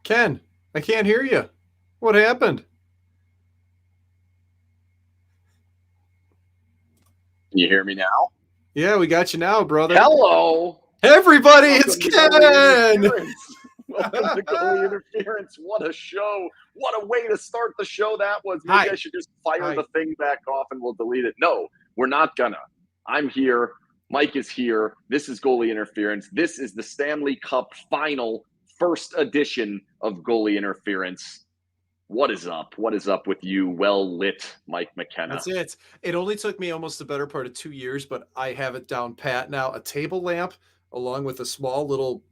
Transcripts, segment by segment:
Ken, I can't hear you. What happened? Can you hear me now? Yeah, we got you now, brother. Hello. Everybody, it's Welcome to Ken! Welcome to Goalie Interference. What a show. What a way to start the show that was. Maybe I should just fire the thing back off and we'll delete it. No, we're not gonna. I'm here. Mike is here. This is Goalie Interference. This is the Stanley Cup Final, first edition of Goalie Interference. What is up? What is up with you, well-lit Mike McKenna? That's it. It only took me almost the better part of 2 years, but I have it down pat now. A table lamp along with a small little,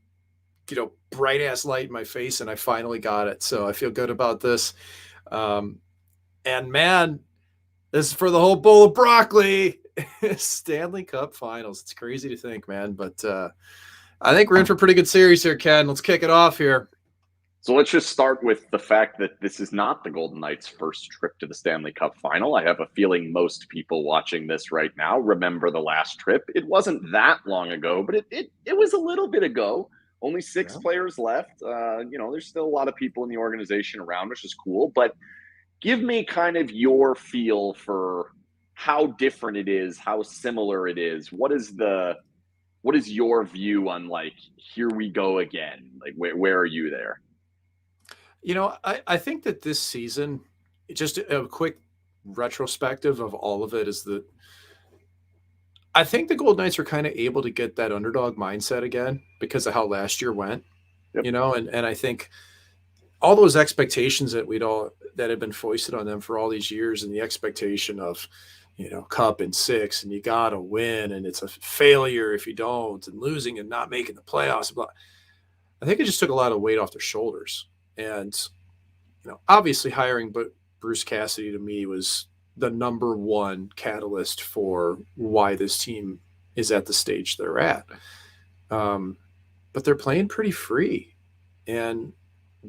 bright-ass light in my face, and I finally got it. So I feel good about this. And, man, this is for the whole bowl of broccoli. Stanley Cup Finals. It's crazy to think, man. But I think we're in for a pretty good series here, Ken. Let's kick it off here. So let's just start with the fact that this is not the Golden Knights' first trip to the Stanley Cup Final. I have a feeling most people watching this right now remember the last trip. It wasn't that long ago, but it was a little bit ago. Only six players left. There's still a lot of people in the organization around, which is cool. But give me kind of your feel for how different it is, how similar it is. What is your view on, like, here we go again? Like, where are you there? I think that this season, just a quick retrospective of all of it, is that I think the Golden Knights are kind of able to get that underdog mindset again because of how last year went, and I think all those expectations that that had been foisted on them for all these years, and the expectation of, cup in 6 and you got to win and it's a failure if you don't, and losing and not making the playoffs. Blah. I think it just took a lot of weight off their shoulders. And, obviously hiring Bruce Cassidy to me was the number one catalyst for why this team is at the stage they're at. But they're playing pretty free and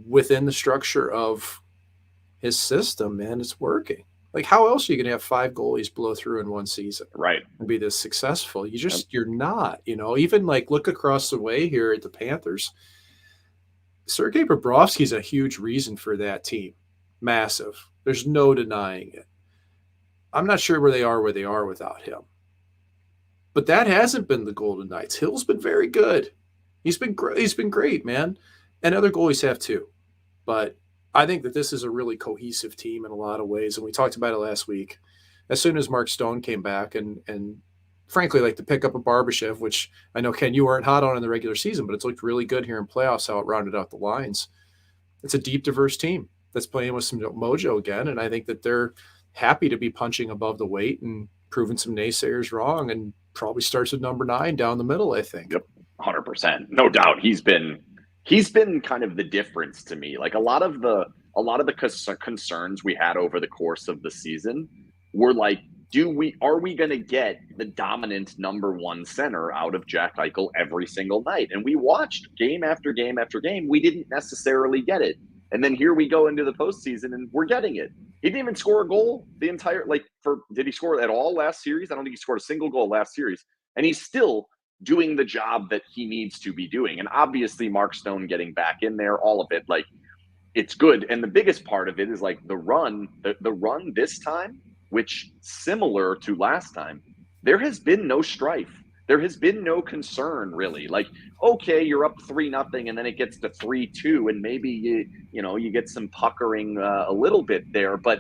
within the structure of his system, man, it's working. Like, how else are you going to have 5 goalies blow through in one season? Right. And be this successful? You're not, even like look across the way here at the Panthers. Sergei Bobrovsky is a huge reason for that team. Massive. There's no denying it. I'm not sure where they are without him. But that hasn't been the Golden Knights. Hill's been very good. He's been great, man. And other goalies have too. But I think that this is a really cohesive team in a lot of ways. And we talked about it last week. As soon as Mark Stone came back and frankly, like the pickup of Barbashev, which I know, Ken, you weren't hot on in the regular season, but it's looked really good here in playoffs, how it rounded out the lines. It's a deep, diverse team that's playing with some mojo again, and I think that they're happy to be punching above the weight and proving some naysayers wrong, and probably starts with number 9 down the middle, I think. Yep, 100%. No doubt. He's been kind of the difference to me. Like, a lot of the concerns we had over the course of the season were like, are we going to get the dominant number 1 center out of Jack Eichel every single night? And we watched game after game after game. We didn't necessarily get it. And then here we go into the postseason and we're getting it. He didn't even score a goal did he score at all last series? I don't think he scored a single goal last series. And he's still doing the job that he needs to be doing. And obviously Mark Stone getting back in there, all of it, like, it's good. And the biggest part of it is like the run this time, which, similar to last time, there has been no strife. There has been no concern, really. Like, okay, you're up 3-0, and then it gets to 3-2, and maybe you get some puckering a little bit there, but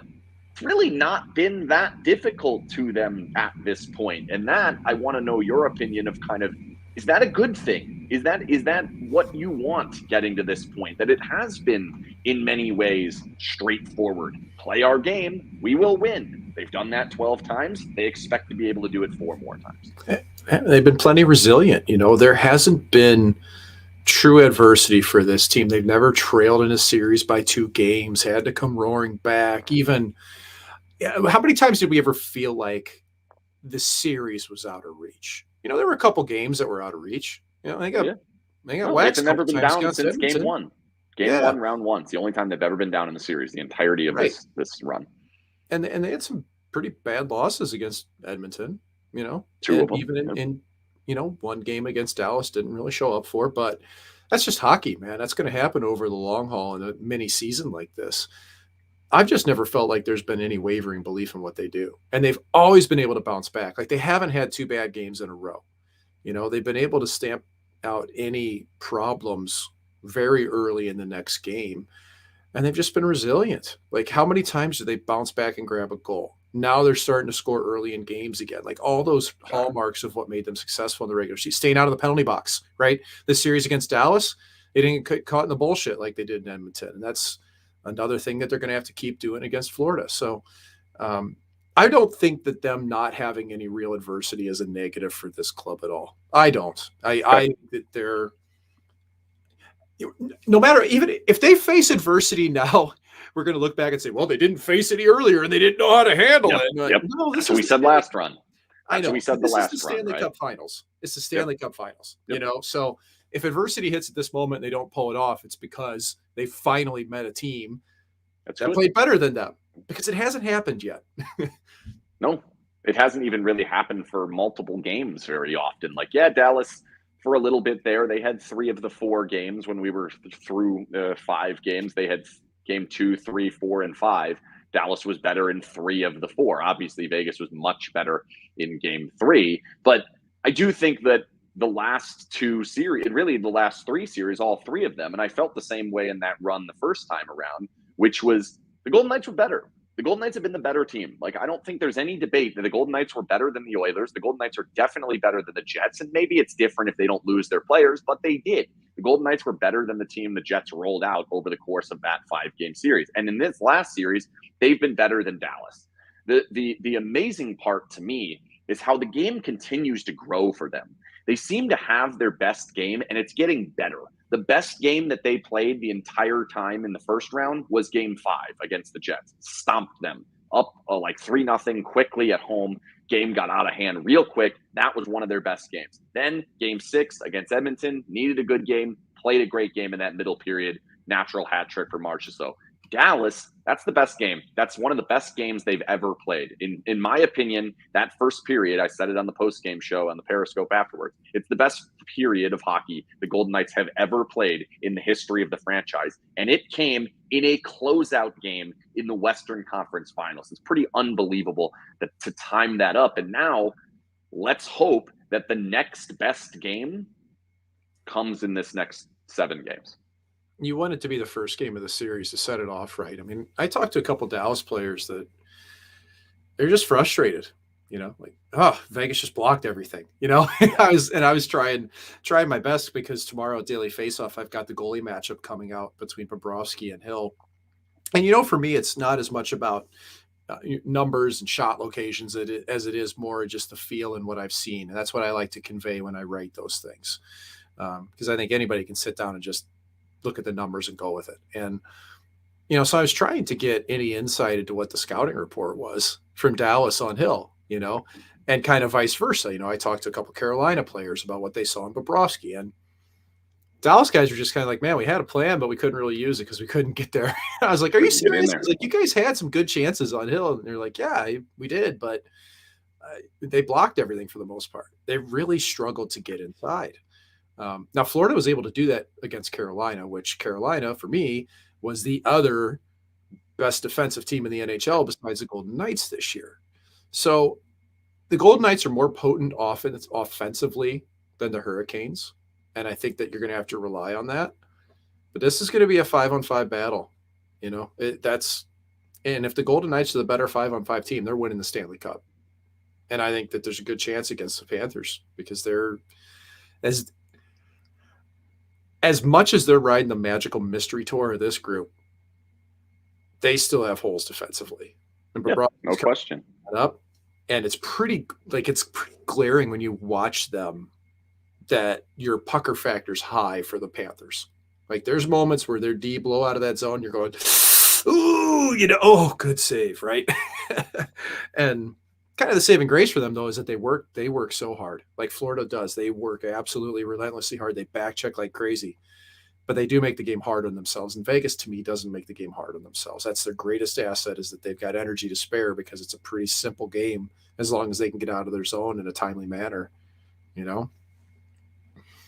it's really not been that difficult to them at this point. And that, I want to know your opinion of kind of Is that a good thing? Is that what you want getting to this point? That it has been in many ways straightforward. Play our game, we will win. They've done that 12 times. They expect to be able to do it 4 more times. They've been plenty resilient. There hasn't been true adversity for this team. They've never trailed in a series by 2 games, had to come roaring back. Even how many times did we ever feel like the series was out of reach? There were a couple games that were out of reach. Yeah. They got No, they've waxed a never couple been times down against since game Edmonton. one. Game Yeah, one, round one. It's the only time they've ever been down in the series, the entirety of right. this run. And they had some pretty bad losses against Edmonton. Two of And them. even in one game against Dallas didn't really show up for. But that's just hockey, man. That's going to happen over the long haul in a mini season like this. I've just never felt like there's been any wavering belief in what they do. And they've always been able to bounce back. Like they haven't had 2 bad games in a row. They've been able to stamp out any problems very early in the next game. And they've just been resilient. Like how many times do they bounce back and grab a goal? Now they're starting to score early in games again. Like all those hallmarks of what made them successful in the regular season, staying out of the penalty box, right? This series against Dallas, they didn't get caught in the bullshit like they did in Edmonton. And that's another thing that they're going to have to keep doing against Florida. So I don't think that them not having any real adversity is a negative for this club at all. I don't. I think that they're no matter, even if they face adversity now, we're going to look back and say, well, they didn't face any earlier and they didn't know how to handle it. Yep. No, that's what we said last run. I know. We said this the last is the Stanley run, Cup Finals. It's the Stanley Cup Finals. So if adversity hits at this moment and they don't pull it off, it's because they finally met a team that played better than them, because it hasn't happened yet. No, it hasn't even really happened for multiple games very often. Like, Dallas for a little bit there, they had 3 of the 4 games when we were through 5 games. They had game 2, 3, 4, and 5. Dallas was better in 3 of the 4. Obviously, Vegas was much better in game 3. But I do think that the last 2 series, really the last 3 series, all 3 of them, and I felt the same way in that run the first time around, which was the Golden Knights were better. The Golden Knights have been the better team. Like, I don't think there's any debate that the Golden Knights were better than the Oilers. The Golden Knights are definitely better than the Jets, and maybe it's different if they don't lose their players, but they did. The Golden Knights were better than the team the Jets rolled out over the course of that 5-game series. And in this last series, they've been better than Dallas. The amazing part to me is how the game continues to grow for them. They seem to have their best game, and it's getting better. The best game that they played the entire time in the first round was game 5 against the Jets. Stomped them up like 3-0 quickly at home. Game got out of hand real quick. That was one of their best games. Then game 6 against Edmonton, needed a good game, played a great game in that middle period. Natural hat trick for Marchessault. Dallas, that's the best game. That's one of the best games they've ever played. In my opinion, that first period, I said it on the post-game show on the Periscope afterwards, it's the best period of hockey the Golden Knights have ever played in the history of the franchise. And it came in a closeout game in the Western Conference Finals. It's pretty unbelievable to time that up. And now let's hope that the next best game comes in this next 7 games. You want it to be the first game of the series to set it off right. I mean, I talked to a couple Dallas players that they're just frustrated, like, Vegas just blocked everything, I was trying my best, because tomorrow at Daily Faceoff, I've got the goalie matchup coming out between Bobrovsky and Hill. And, for me, it's not as much about numbers and shot locations as it is more just the feel and what I've seen. And that's what I like to convey when I write those things. Because I think anybody can sit down and just look at the numbers and go with it. And, so I was trying to get any insight into what the scouting report was from Dallas on Hill, and kind of vice versa. I talked to a couple Carolina players about what they saw in Bobrovsky, and Dallas guys were just kind of like, man, we had a plan, but we couldn't really use it because we couldn't get there. I was like, are you serious? I was like, you guys had some good chances on Hill. And they're like, yeah, we did, but they blocked everything for the most part. They really struggled to get inside. Now, Florida was able to do that against Carolina, which Carolina, for me, was the other best defensive team in the NHL besides the Golden Knights this year. So the Golden Knights are more potent offensively than the Hurricanes, and I think that you're going to have to rely on that. But this is going to be a 5-on-5 battle. And if the Golden Knights are the better 5-on-5 team, they're winning the Stanley Cup. And I think that there's a good chance against the Panthers, because they're As much as they're riding the magical mystery tour of this group, they still have holes defensively. And Yeah, no Bobrovsky's question. coming up, and it's pretty glaring when you watch them that your pucker factor's high for the Panthers. Like there's moments where their D blow out of that zone, you're going, ooh, oh, good save, right? And kind of the saving grace for them though is that they work so hard, like Florida does. They work absolutely relentlessly hard. They back check like crazy, but they do make the game hard on themselves. And Vegas, to me, doesn't make the game hard on themselves. That's their greatest asset, is that they've got energy to spare because it's a pretty simple game as long as they can get out of their zone in a timely manner.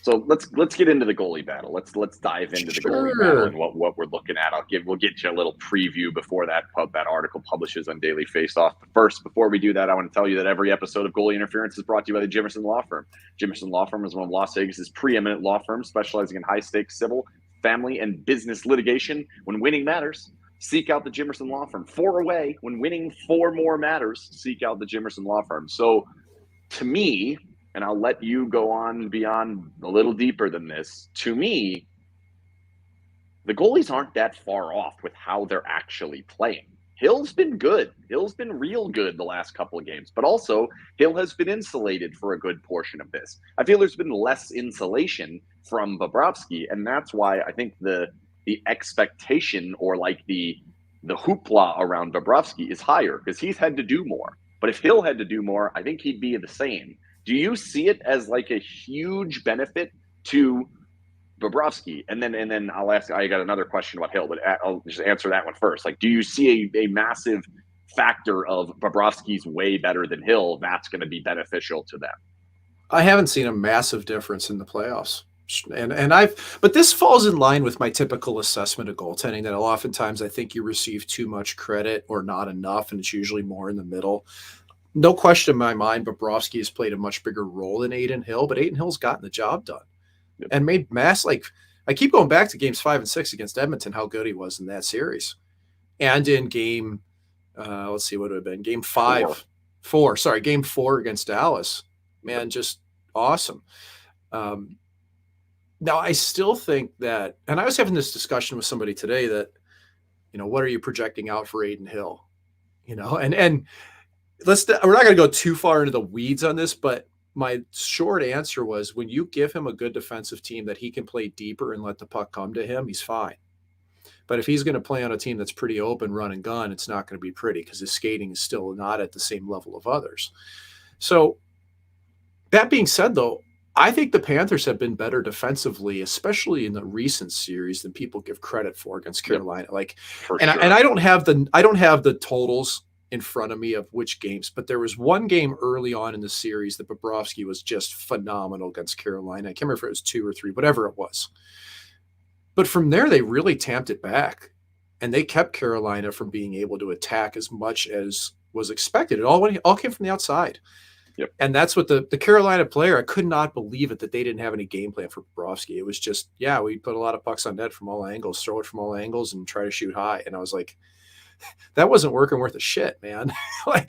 So let's get into the goalie battle. Let's dive into the goalie battle and what we're looking at. We'll get you a little preview before that article publishes on Daily Faceoff. But first, before we do that, I want to tell you that every episode of Goalie Interference is brought to you by the Jimerson Law Firm. Jimerson Law Firm is one of Las Vegas's preeminent law firms, specializing in high stakes civil, family, and business litigation. When winning matters, seek out the Jimerson Law Firm. 4 away. When winning 4 more matters, seek out the Jimerson Law Firm. So, to me, and I'll let you go on beyond a little deeper than this, to me, the goalies aren't that far off with how they're actually playing. Hill's been good. Hill's been real good the last couple of games, but also Hill has been insulated for a good portion of this. I feel there's been less insulation from Bobrovsky, and that's why I think the expectation, or like the hoopla around Bobrovsky, is higher, because he's had to do more. But if Hill had to do more, I think he'd be the same. Do you see it as like a huge benefit to Bobrovsky? And then I'll ask, I got another question about Hill, but I'll just answer that one first. Like, do you see a massive factor of Bobrovsky's way better than Hill that's going to be beneficial to them? I haven't seen a massive difference in the playoffs. But this falls in line with my typical assessment of goaltending, that oftentimes I think you receive too much credit or not enough, and it's usually more in the middle. No question in my mind, Bobrovsky has played a much bigger role than Adin Hill, but Adin Hill's gotten the job done and made I keep going back to games 5 and 6 against Edmonton, how good he was in that series. And in game, let's see, what would have been game 4 against Dallas, man, just awesome. Now I still think that, and I was having this discussion with somebody today that, what are you projecting out for Adin Hill? And we're not going to go too far into the weeds on this, but my short answer was, when you give him a good defensive team that he can play deeper and let the puck come to him, he's fine. But if he's going to play on a team that's pretty open, run and gun, it's not going to be pretty, because his skating is still not at the same level of others. So that being said, though, I think the Panthers have been better defensively, especially in the recent series, than people give credit for against Carolina. I don't have the totals in front of me of which games, but there was one game early on in the series that Bobrovsky was just phenomenal against Carolina. I can't remember if it was 2 or 3, whatever it was. But from there, they really tamped it back, and they kept Carolina from being able to attack as much as was expected. It all came from the outside. Yep. And that's what the Carolina player, I could not believe it that they didn't have any game plan for Bobrovsky. It was just, we put a lot of pucks on net from all angles, throw it from all angles, and try to shoot high. And I was like, that wasn't working worth a shit, man. Why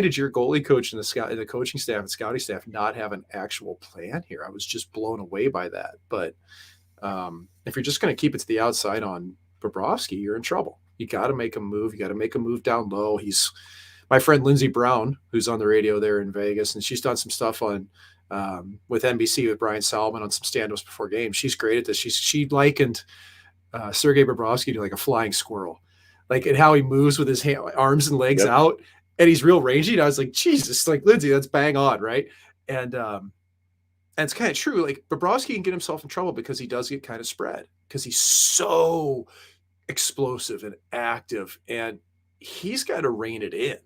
did your goalie coach and the coaching staff and scouting staff not have an actual plan here? I was just blown away by that. But if you're just going to keep it to the outside on Bobrovsky, you're in trouble. You got to make a move. You got to make a move down low. My friend Lindsey Brown, who's on the radio there in Vegas, and she's done some stuff on with NBC with Brian Salmon on some stand-ups before games. She's great at this. She likened Sergei Bobrovsky to like a flying squirrel, like, and how he moves with his arms and legs out, and he's real rangy. And I was like, Jesus, like, Lindsay, that's bang on, right? And it's kind of true. Like, Bobrovsky can get himself in trouble because he does get kind of spread, because he's so explosive and active, and he's got to rein it in,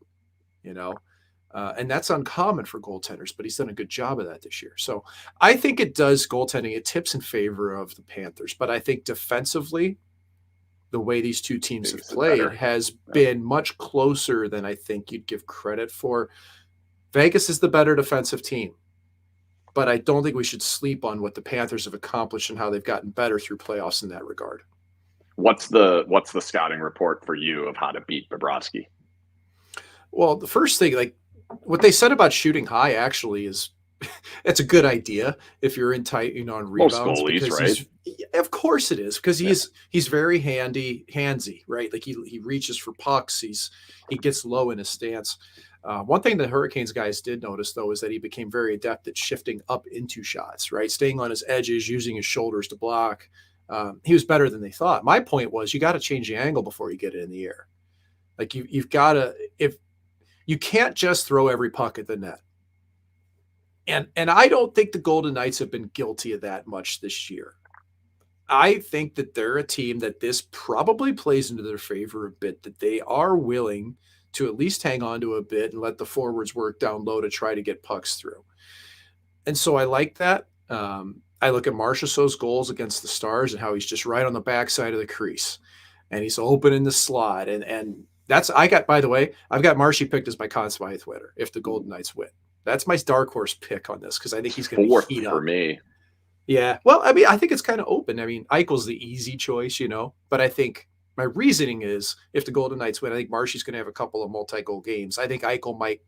and that's uncommon for goaltenders, but he's done a good job of that this year. So I think it tips in favor of the Panthers, but I think defensively, the way these two teams have played has been much closer than I think you'd give credit for. Vegas is the better defensive team, but I don't think we should sleep on what the Panthers have accomplished and how they've gotten better through playoffs in that regard. What's the scouting report for you of how to beat Bobrovsky? Well, the first thing, like, what they said about shooting high actually is it's a good idea if you're in tight, on Most rebounds goalies, because right? of course it is because Yeah. he's very handsy, right? Like he reaches for pucks, he gets low in his stance. One thing the Hurricanes guys did notice though is that he became very adept at shifting up into shots, right? Staying on his edges, using his shoulders to block. He was better than they thought. My point was you got to change the angle before you get it in the air. Like you've got to if you can't just throw every puck at the net. And I don't think the Golden Knights have been guilty of that much this year. I think that they're a team that this probably plays into their favor a bit, that they are willing to at least hang on to a bit and let the forwards work down low to try to get pucks through. And so I like that. I look at Marchessault's goals against the Stars and how he's just right on the backside of the crease and he's open in the slot. And that's, by the way, I've got Marshy picked as my Conn Smythe winner if the Golden Knights win. That's my dark horse pick on this because I think he's going to Fourth heat for up. me. Yeah. Well, I mean, I think it's kind of open. I mean, Eichel's the easy choice, but I think my reasoning is if the Golden Knights win, I think Marshy's going to have a couple of multi-goal games. I think Eichel might,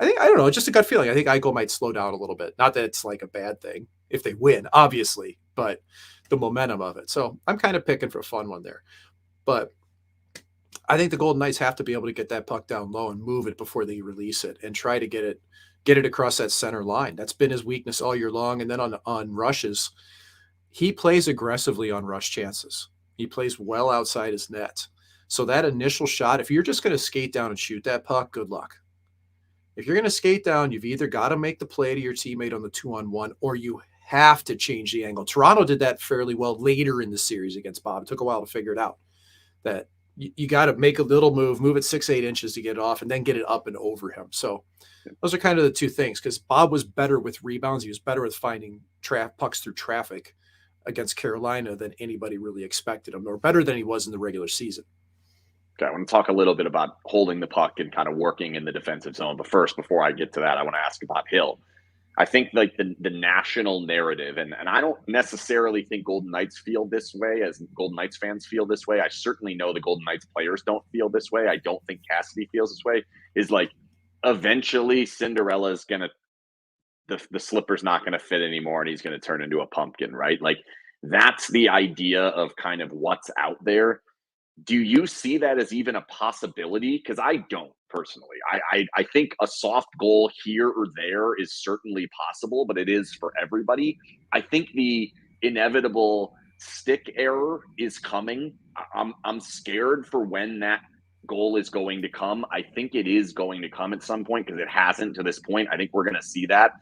I don't know, just a gut feeling. I think Eichel might slow down a little bit. Not that it's like a bad thing if they win, obviously, but the momentum of it. So I'm kind of picking for a fun one there. But I think the Golden Knights have to be able to get that puck down low and move it before they release it and try to get it across that center line. That's been his weakness all year long. And then on rushes, he plays aggressively on rush chances. He plays well outside his net. So that initial shot, if you're just going to skate down and shoot that puck, good luck. If you're going to skate down, you've either got to make the play to your teammate on the 2-on-1 or you have to change the angle. Toronto did that fairly well later in the series against Bob. It took a while to figure it out that you got to make a little move it 6-8 inches to get it off and then get it up and over him. So those are kind of the two things because Bob was better with rebounds. He was better with finding pucks through traffic against Carolina than anybody really expected him, or better than he was in the regular season. Okay, I want to talk a little bit about holding the puck and kind of working in the defensive zone. But first, before I get to that, I want to ask about Hill. I think like the national narrative, and I don't necessarily think Golden Knights feel this way as Golden Knights fans feel this way. I certainly know the Golden Knights players don't feel this way. I don't think Cassidy feels this way. Is like eventually Cinderella is gonna the slipper's not gonna fit anymore and he's gonna turn into a pumpkin, right? Like that's the idea of kind of what's out there. Do you see that as even a possibility? Because I don't personally. I think a soft goal here or there is certainly possible, but it is for everybody. I think the inevitable stick error is coming. I'm scared for when that goal is going to come. I think it is going to come at some point because it hasn't to this point. I think we're going to see that,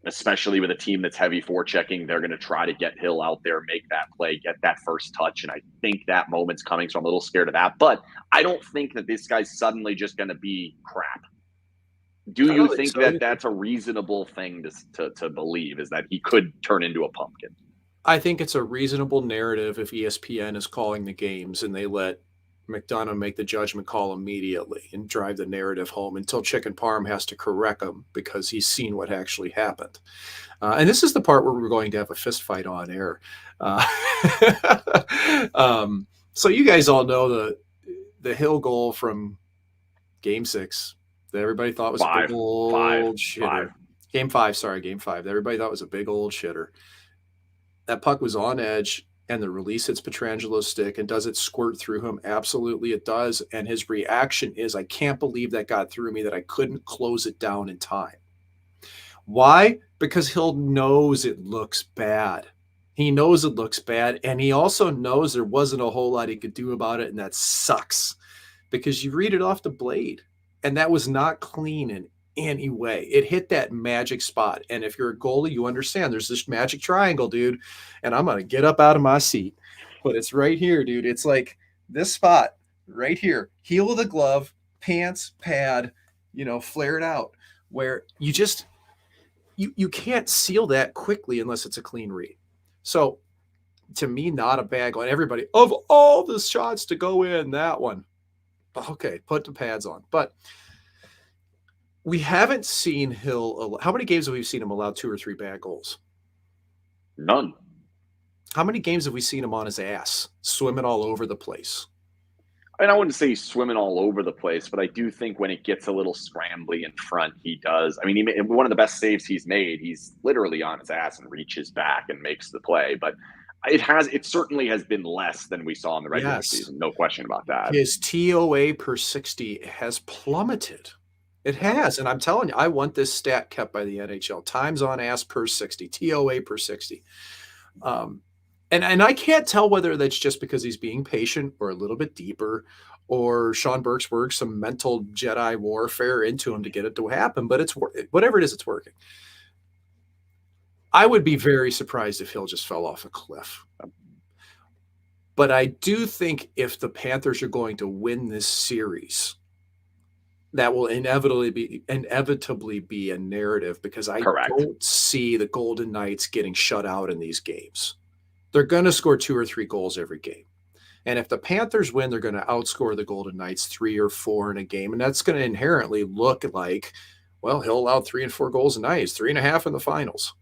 especially with a team that's heavy forechecking. They're going to try to get Hill out there, make that play, get that first touch. And I think that moment's coming. So I'm a little scared of that. But I don't think that this guy's suddenly just going to be crap. Do I you don't think think so that either. that's a reasonable thing to believe, is that he could turn into a pumpkin? I think it's a reasonable narrative if ESPN is calling the games and they let McDonough make the judgment call immediately and drive the narrative home until Chicken Parm has to correct him because he's seen what actually happened. And this is the part where we're going to have a fist fight on air. Uh, so you guys all know the Hill goal from Game 6 that everybody thought was a big Five. old shitter. Game 5, sorry, Game 5. That everybody thought was a big old shitter. That puck was on edge and the release hits Petrangelo's stick and does it squirt through him? Absolutely it does. And his reaction is, I can't believe that got through me, that I couldn't close it down in time. Why? Because Hill knows it looks bad. He knows it looks bad. And he also knows there wasn't a whole lot he could do about it. And that sucks because you read it off the blade. And that was not clean in any way. It hit that magic spot. And if you're a goalie, you understand there's this magic triangle, dude. And I'm going to get up out of my seat. But it's right here, dude. It's like this spot right here. Heel of the glove, pants, pad, flared out. Where you just you can't seal that quickly unless it's a clean read. So to me, not a bad goal. And everybody, of all the shots to go in, that one. Okay, put the pads on. But we haven't seen Hill. How many games have we seen him allow 2 or 3 bad goals? None. How many games have we seen him on his ass, swimming all over the place? And I wouldn't say he's swimming all over the place, but I do think when it gets a little scrambly in front, he does. I mean, one of the best saves he's made, he's literally on his ass and reaches back and makes the play. But it certainly has been less than we saw in the regular Yes. season. No question about that. His TOA per 60 has plummeted. It Yeah, has, and I'm telling you, I want this stat kept by the NHL. Times on ass per 60, TOA per 60. Um, and I can't tell whether that's just because he's being patient or a little bit deeper, or Sean Burke's worked some mental Jedi warfare into him to get it to happen, but whatever it is, it's working. I would be very surprised if Hill just fell off a cliff. But I do think if the Panthers are going to win this series, that will inevitably be a narrative, because I correct. don't see the Golden Knights getting shut out in these games. They're going to score 2 or 3 goals every game. And if the Panthers win, they're going to outscore the Golden Knights 3 or 4 in a game. And that's going to inherently look like, well, he'll allow 3 and 4 goals a night. He's 3.5 in the finals.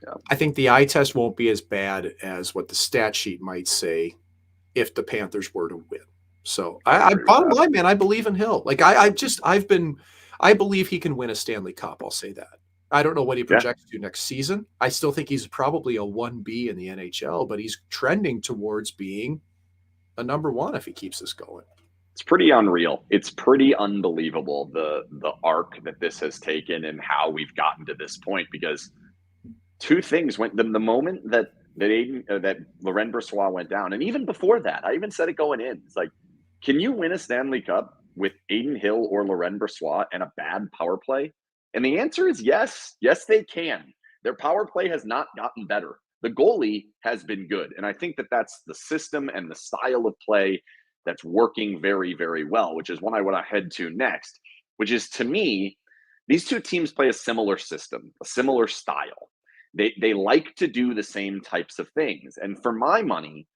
Yeah. I think the eye test won't be as bad as what the stat sheet might say if the Panthers were to win. So bottom line, man, I believe in Hill. Like I believe he can win a Stanley Cup. I'll say that. I don't know what he projects to next season. I still think he's probably a 1B in the NHL, but he's trending towards being a number 1 if he keeps this going. It's pretty unreal. It's pretty unbelievable, the arc that this has taken and how we've gotten to this point, because two things went the moment that Laurent Brossoit went down, and even before that, I even said it going in. It's like, can you win a Stanley Cup with Adin Hill or Laurent Brossoit and a bad power play? And the answer is yes. Yes, they can. Their power play has not gotten better. The goalie has been good, and I think that that's the system and the style of play that's working very, very well, which is what I want to head to next, which is, to me, these two teams play a similar system, a similar style. They like to do the same types of things. And for my money,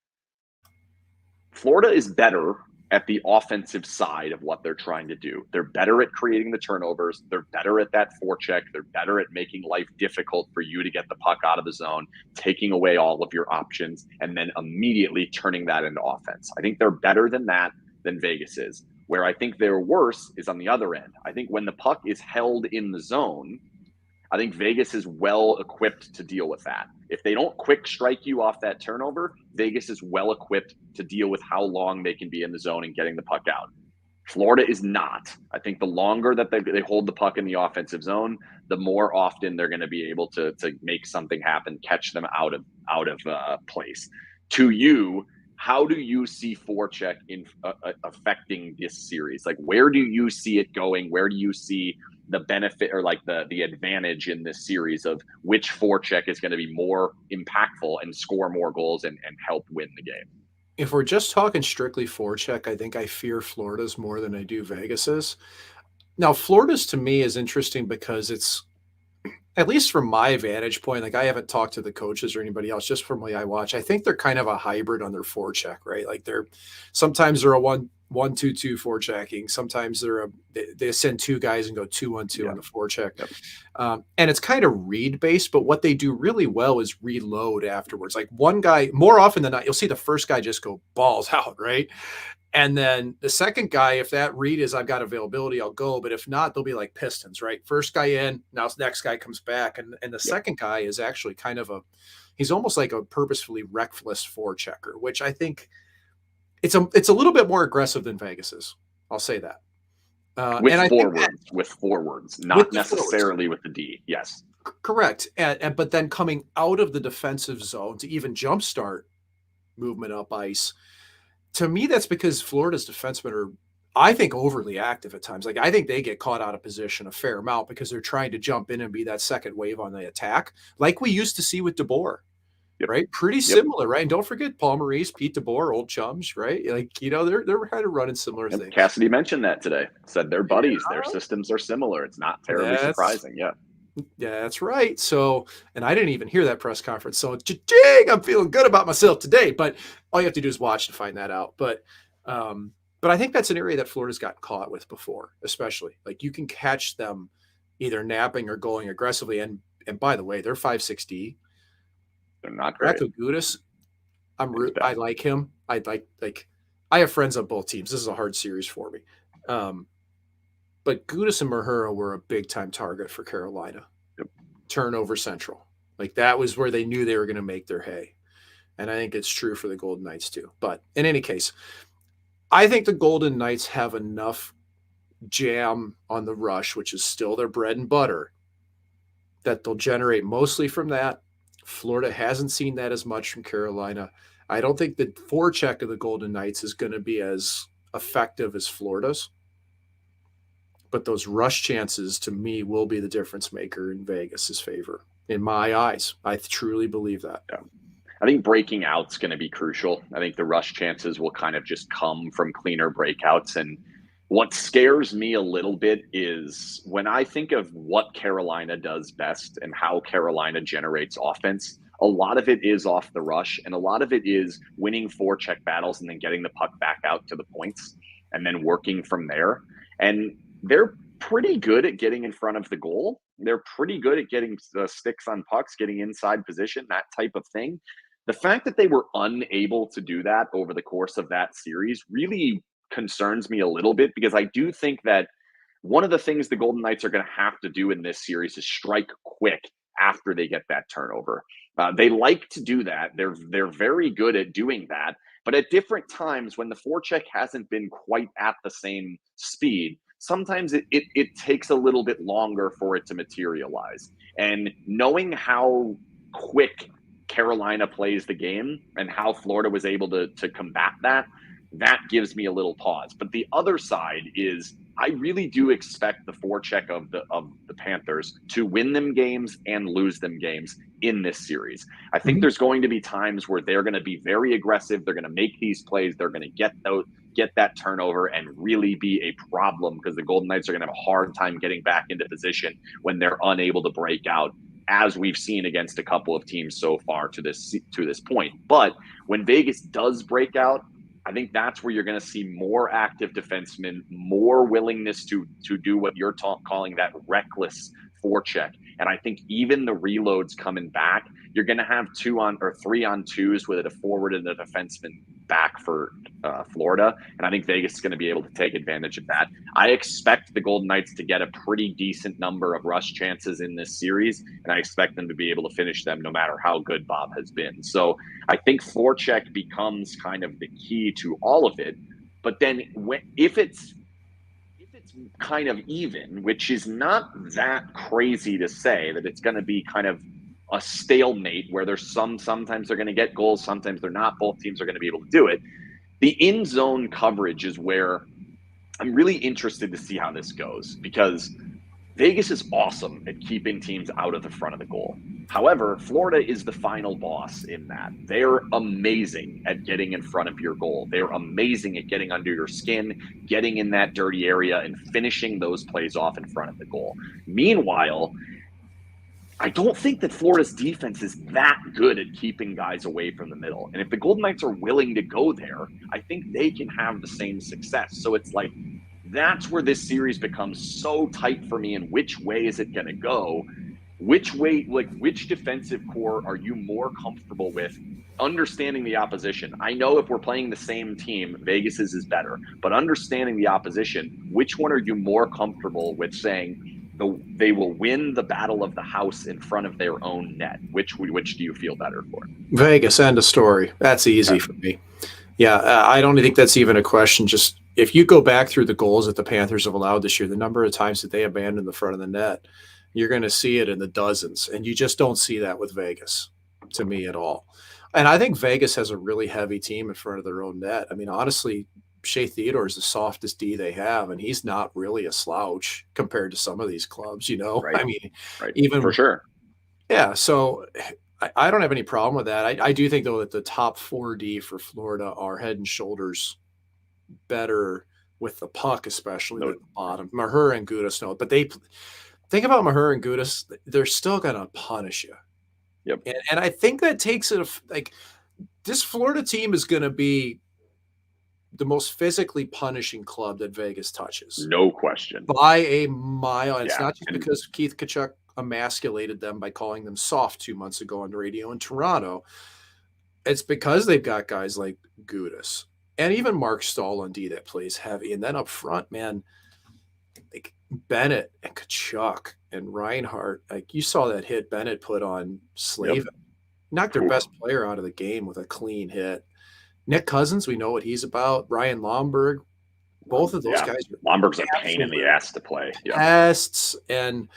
Florida is better at the offensive side of what they're trying to do. They're better at creating the turnovers. They're better at that forecheck. They're better at making life difficult for you to get the puck out of the zone, taking away all of your options, and then immediately turning that into offense. I think they're better than that than Vegas is. Where I think they're worse is on the other end. I think when the puck is held in the zone, I think Vegas is well equipped to deal with that. If they don't quick strike you off that turnover, Vegas is well equipped to deal with how long they can be in the zone and getting the puck out. Florida is not. I think the longer that they hold the puck in the offensive zone, the more often they're going to be able to make something happen, catch them out of place. To you, how do you see forecheck affecting this series? Like, where do you see it going? Where do you see the benefit or like the advantage in this series of which forecheck is going to be more impactful and score more goals and help win the game? If we're just talking strictly forecheck, I think I fear Florida's more than I do Vegas's. Now, Florida's to me is interesting because it's, at least from my vantage point, like I haven't talked to the coaches or anybody else, just from what I watch, I think they're kind of a hybrid on their forecheck, right? Like sometimes they're a 1-1-2-2 forechecking. Sometimes they send 2 guys and go 2-1-2 on the forecheck. Yep. And it's kind of read based, but what they do really well is reload afterwards. Like one guy, more often than not, you'll see the first guy just go balls out, right? And then the second guy, if that read is I've got availability, I'll go. But if not, they'll be like Pistons, right? First guy in, now the next guy comes back. And the second guy is actually kind of he's almost like a purposefully reckless forechecker, which I think it's a little bit more aggressive than Vegas is. I'll say that. With forwards, not necessarily with the D. Yes. Correct. But then coming out of the defensive zone to even jumpstart movement up ice, to me, that's because Florida's defensemen are, I think, overly active at times. Like I think they get caught out of position a fair amount because they're trying to jump in and be that second wave on the attack, like we used to see with DeBoer. Yep. Right? Pretty similar, right? And don't forget Paul Maurice, Pete DeBoer, old chums, right? Like, they're kind of running similar things. Cassidy mentioned that today. Said they're buddies. Yeah. Their systems are similar. It's not terribly surprising. Yeah. Yeah, that's right. So, and I didn't even hear that press conference. So, I'm feeling good about myself today. But all you have to do is watch to find that out. But I think that's an area that Florida's gotten caught with before, especially. Like you can catch them either napping or going aggressively. And by the way, they're 5'6". They're not great. Gudis, I like him. I I have friends on both teams. This is a hard series for me. Um, but Gudas and Mahura were a big time target for Carolina. Yep. Turnover central. Like that was where they knew they were going to make their hay. And I think it's true for the Golden Knights too. But in any case, I think the Golden Knights have enough jam on the rush, which is still their bread and butter, that they'll generate mostly from that. Florida hasn't seen that as much from Carolina. I don't think the forecheck of the Golden Knights is going to be as effective as Florida's. But those rush chances to me will be the difference maker in Vegas's favor. In my eyes, I truly believe that. Yeah. I think breaking out's going to be crucial. I think the rush chances will kind of just come from cleaner breakouts. And what scares me a little bit is when I think of what Carolina does best and how Carolina generates offense, a lot of it is off the rush and a lot of it is winning forecheck battles and then getting the puck back out to the points and then working from there. And they're pretty good at getting in front of the goal. They're pretty good at getting sticks on pucks, getting inside position, that type of thing. The fact that they were unable to do that over the course of that series really concerns me a little bit because I do think that one of the things the Golden Knights are going to have to do in this series is strike quick after they get that turnover. They like to do that. They're very good at doing that. But at different times, when the forecheck hasn't been quite at the same speed, sometimes it takes a little bit longer for it to materialize. And knowing how quick Carolina plays the game and how Florida was able to combat that, that gives me a little pause. But the other side is I really do expect the forecheck of the Panthers to win them games and lose them games in this series. I think there's going to be times where they're going to be very aggressive. They're going to make these plays. They're going to get that turnover and really be a problem because the Golden Knights are going to have a hard time getting back into position when they're unable to break out, as we've seen against a couple of teams so far to this point. But when Vegas does break out, I think that's where you're going to see more active defensemen, more willingness to do what you're calling that reckless forecheck. And I think even the reloads coming back, you're going to have 2 on or 3 on 2s with a forward and a defenseman back for Florida. And I think Vegas is going to be able to take advantage of that. I expect the Golden Knights to get a pretty decent number of rush chances in this series, and I expect them to be able to finish them no matter how good Bob has been. So I think forecheck becomes kind of the key to all of it. But then if it's kind of even, which is not that crazy to say that it's going to be kind of a stalemate where there's sometimes they're going to get goals, sometimes they're not. Both teams are going to be able to do it. The in zone coverage is where I'm really interested to see how this goes because Vegas is awesome at keeping teams out of the front of the goal. However, Florida is the final boss in that. They're amazing at getting in front of your goal. They're amazing at getting under your skin, getting in that dirty area, and finishing those plays off in front of the goal. Meanwhile, I don't think that Florida's defense is that good at keeping guys away from the middle. And if the Golden Knights are willing to go there, I think they can have the same success. So it's like, that's where this series becomes so tight for me. And which way is it going to go? Which way, like which defensive core are you more comfortable with understanding the opposition? I know if we're playing the same team, Vegas's is better, but understanding the opposition, which one are you more comfortable with saying they will win the battle of the house in front of their own net? Which do you feel better for? Vegas, end of story. That's easy for me. Yeah, I don't think that's even a question. Just if you go back through the goals that the Panthers have allowed this year, the number of times that they abandoned the front of the net, you're going to see it in the dozens. And you just don't see that with Vegas, to me, at all. And I think Vegas has a really heavy team in front of their own net. I mean, honestly, Shea Theodore is the softest D they have, and he's not really a slouch compared to some of these clubs, you know? Right. I mean, right. even for sure. Yeah, so I don't have any problem with that. I do think, though, that the top 4D for Florida are head and shoulders better with the puck, especially than the bottom. Mahura and Gudas know, but they think about Mahura and Gudas, they're still going to punish you. Yep. And I think that takes it like this Florida team is going to be the most physically punishing club that Vegas touches. No question. By a mile. And it's not just because Keith Tkachuk emasculated them by calling them soft 2 months ago on the radio in Toronto. It's because they've got guys like Gudas and even Mark Stahl on D that plays heavy. And then up front, man, like Bennett and Kachuk and Reinhardt, like you saw that hit Bennett put on Yep. Slavin. Knocked their Ooh, best player out of the game with a clean hit. Nick Cousins, we know what he's about. Ryan Lomberg, both of those yeah. guys Lomberg's a are pain in the absolute ass to play. Yep. pests. And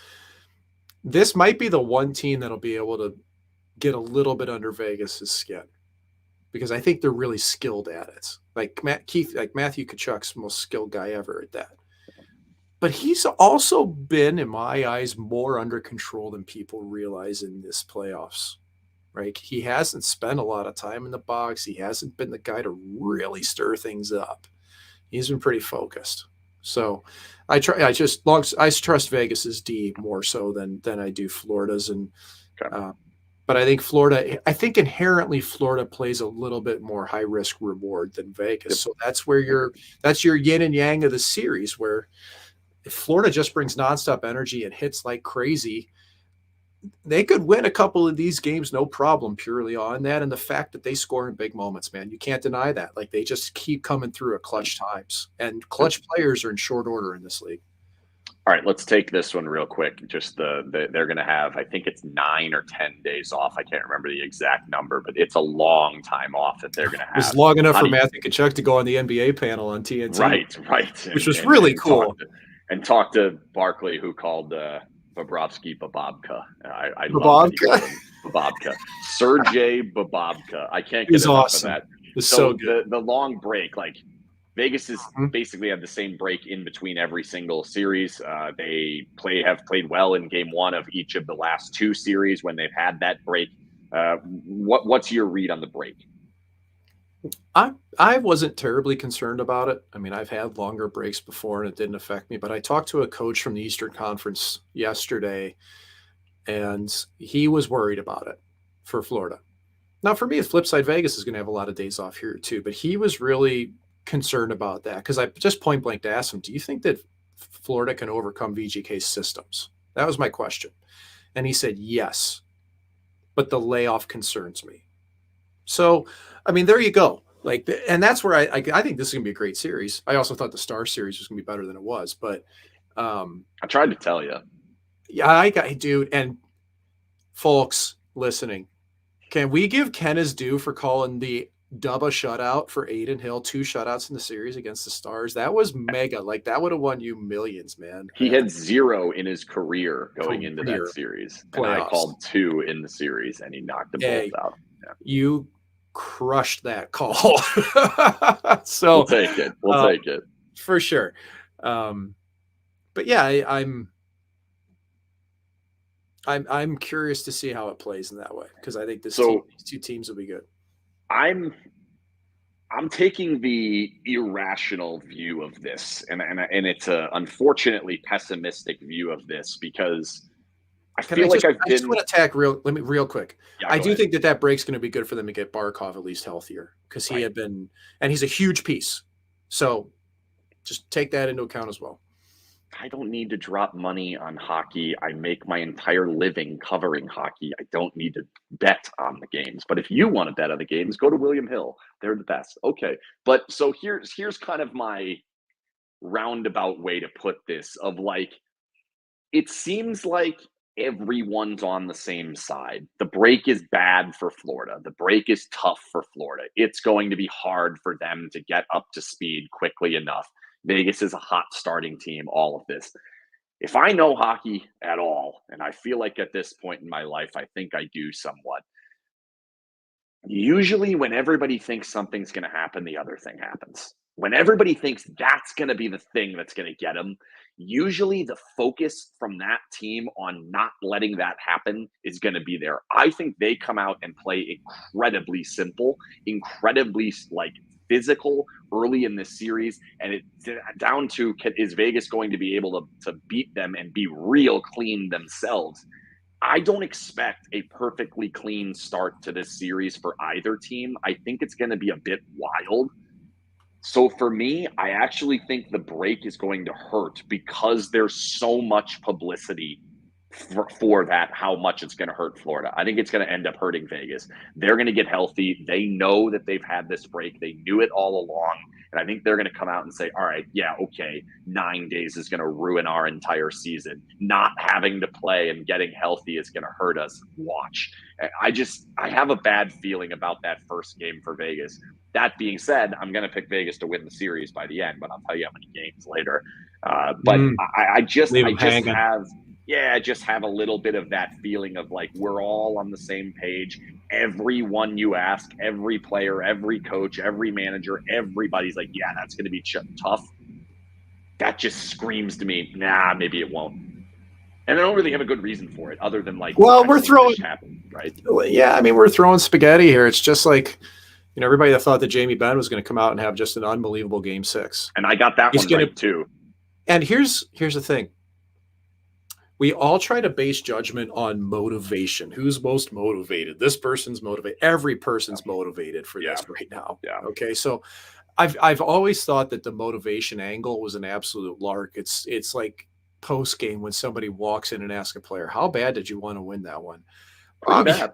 this might be the one team that'll be able to get a little bit under Vegas's skin because I think they're really skilled at it. Like Matthew Kachuk's the most skilled guy ever at that. But he's also been, in my eyes, more under control than people realize in this playoffs. Right? He hasn't spent a lot of time in the box. He hasn't been the guy to really stir things up. He's been pretty focused. So I trust Vegas's D more so than I do Florida's. And Okay. but I think inherently Florida plays a little bit more high risk reward than Vegas. Yep. So that's your yin and yang of the series, where if Florida just brings nonstop energy and hits like crazy, they could win a couple of these games, no problem, purely on that. And the fact that they score in big moments, man, you can't deny that. Like they just keep coming through at clutch times, and clutch players are in short order in this league. All right, let's take this one real quick. Just they're going to have, I think it's 9 or 10 days off. I can't remember the exact number, but it's a long time off that they're going to It was have. long enough How for do you, Matthew Kachuk to go on the NBA panel on TNT, right, which was really cool. Talk to Barkley, who called Bobrovsky Bababka. I love that he Bababka. called him Bababka. Sergey Bababka. I can't get He's enough awesome. of that. It's so good. The long break, like Vegas is basically had the same break in between every single series. They have played well in game one of each of the last 2 series when they've had that break. What's your read on the break? I wasn't terribly concerned about it. I mean, I've had longer breaks before and it didn't affect me, but I talked to a coach from the Eastern Conference yesterday and he was worried about it for Florida. Now, for me, the flip side, Vegas is going to have a lot of days off here too, but he was really concerned about that because I just point blank asked him, do you think that Florida can overcome VGK's systems? That was my question. And he said, yes, but the layoff concerns me. So, I mean, there you go. Like, and that's where I think this is gonna be a great series. I also thought the Star Series was gonna be better than it was, but I tried to tell you. yeah, dude, and folks listening, can we give Ken his due for calling the Dubba shutout for Aiden Hill, 2 shutouts in the series against the Stars? That was mega. Like that would have won you millions, man. He had 0 in his career going into that series, and I playoffs. called 2 in the series, and he knocked them both out. Yeah. You crushed that call. So we'll take it. We'll take it for sure. But yeah, I'm curious to see how it plays in that way because I think these 2 teams will be good. I'm taking the irrational view of this, and it's a unfortunately pessimistic view of this because I just want to attack real quick. Yeah, I do think that break's going to be good for them to get Barkov at least healthier because he had been, and he's a huge piece. So just take that into account as well. I don't need to drop money on hockey. I make my entire living covering hockey. I don't need to bet on the games. But if you want to bet on the games, go to William Hill. They're the best. Okay. But so here's kind of my roundabout way to put this of like, it seems like everyone's on the same side. The break is bad for Florida. The break is tough for Florida. It's going to be hard for them to get up to speed quickly enough. Vegas is a hot starting team, all of this. If I know hockey at all, and I feel like at this point in my life, I think I do somewhat, usually when everybody thinks something's going to happen, the other thing happens. When everybody thinks that's going to be the thing that's going to get them, usually the focus from that team on not letting that happen is going to be there. I think they come out and play incredibly simple, incredibly like physical early in this series, and it's down to is Vegas going to be able to beat them and be real clean themselves? I don't expect a perfectly clean start to this series for either team. I think it's going to be a bit wild. So for me, I actually think the break is going to hurt because there's so much publicity for that, how much it's going to hurt Florida. I think it's going to end up hurting Vegas. They're going to get healthy. They know that they've had this break. They knew it all along. And I think they're going to come out and say, all right, yeah, okay, 9 days is going to ruin our entire season. Not having to play and getting healthy is going to hurt us. Watch. I have a bad feeling about that first game for Vegas. That being said, I'm going to pick Vegas to win the series by the end, but I'll tell you how many games later. But I just have a little bit of that feeling of like we're all on the same page. Everyone you ask, every player, every coach, every manager, everybody's like, yeah, that's going to be tough. That just screams to me, nah, maybe it won't. And I don't really have a good reason for it other than like, well, we're throwing, happened, right? Yeah, I mean, we're throwing spaghetti here. It's just like, everybody that thought that Jamie Benn was going to come out and have just an unbelievable game 6. And I got that one right too. And here's the thing. We all try to base judgment on motivation. Who's most motivated? This person's motivated. Every person's motivated for this right now. Yeah. Okay. So I've always thought that the motivation angle was an absolute lark. It's like post game when somebody walks in and asks a player, how bad did you want to win that one? Pretty bad.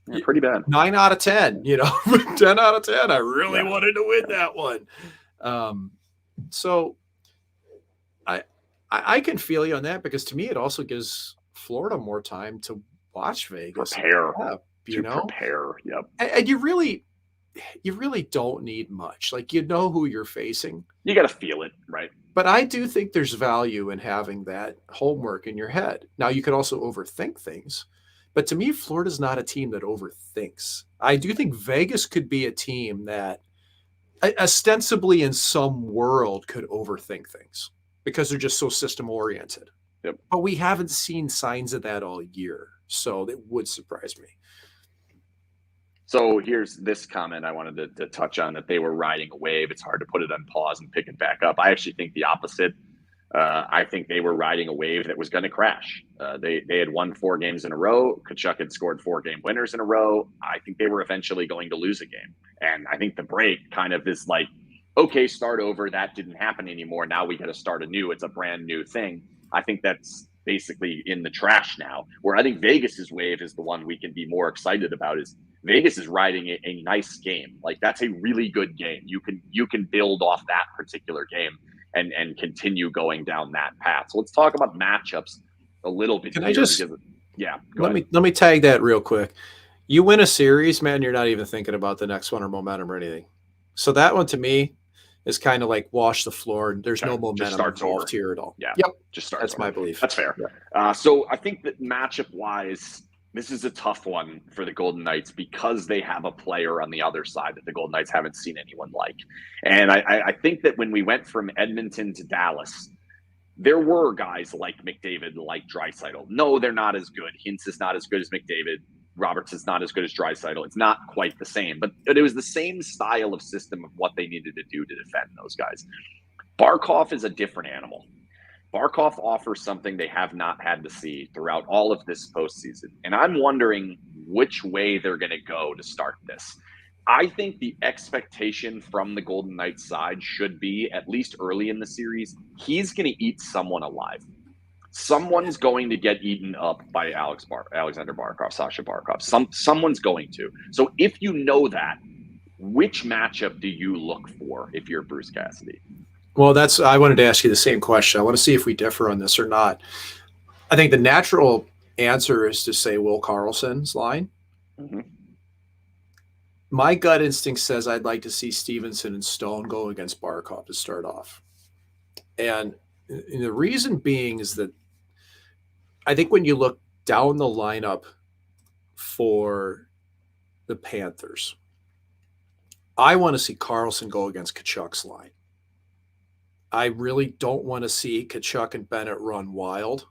Yeah, pretty bad. 9 out of 10, 10 out of 10. I really wanted to win that one. So I can feel you on that, because to me, it also gives Florida more time to watch Vegas. Prepare. Prepare. Yep. And you really don't need much. Like, who you're facing. You got to feel it, right? But I do think there's value in having that homework in your head. Now, you could also overthink things. But to me, Florida's not a team that overthinks. I do think Vegas could be a team that ostensibly in some world could overthink things because they're just so system oriented. Yep. But we haven't seen signs of that all year. So that would surprise me. So here's this comment I wanted to touch on, that they were riding a wave. It's hard to put it on pause and pick it back up. I actually think the opposite. I think they were riding a wave that was going to crash. They had won 4 games in a row. Tkachuk had scored 4 game winners in a row. I think they were eventually going to lose a game. And I think the break kind of is like, okay, start over. That didn't happen anymore. Now we got to start anew. It's a brand new thing. I think that's basically in the trash now, where I think Vegas's wave is the one we can be more excited about. Is Vegas is riding a nice game. Like, that's a really good game. You can build off that particular game and continue going down that path. So let's talk about matchups a little bit. Can I just let me tag that real quick. You win a series, man, you're not even thinking about the next one or momentum or anything. So that one to me is kind of like wash the floor. There's no momentum involved here at all. Yeah. Yep. Just starts. That's my belief. That's fair. Yeah. So I think that matchup wise, this is a tough one for the Golden Knights because they have a player on the other side that the Golden Knights haven't seen anyone like. And I think that when we went from Edmonton to Dallas, there were guys like McDavid, like Draisaitl. No, they're not as good. Hintz is not as good as McDavid. Roberts is not as good as Draisaitl. It's not quite the same, but it was the same style of system of what they needed to do to defend those guys. Barkov is a different animal. Barkov offers something they have not had to see throughout all of this postseason. And I'm wondering which way they're going to go to start this. I think the expectation from the Golden Knights side should be, at least early in the series, he's going to eat someone alive. Someone's going to get eaten up by Alexander Barkov, Sasha Barkov. Someone's going to. So if you know that, which matchup do you look for if you're Bruce Cassidy? Well, I wanted to ask you the same question. I want to see if we differ on this or not. I think the natural answer is to say Will Karlsson's line. Mm-hmm. My gut instinct says I'd like to see Stevenson and Stone go against Barkov to start off. And the reason being is that I think when you look down the lineup for the Panthers, I want to see Karlsson go against Tkachuk's line. I really don't want to see Tkachuk and Bennett run wild.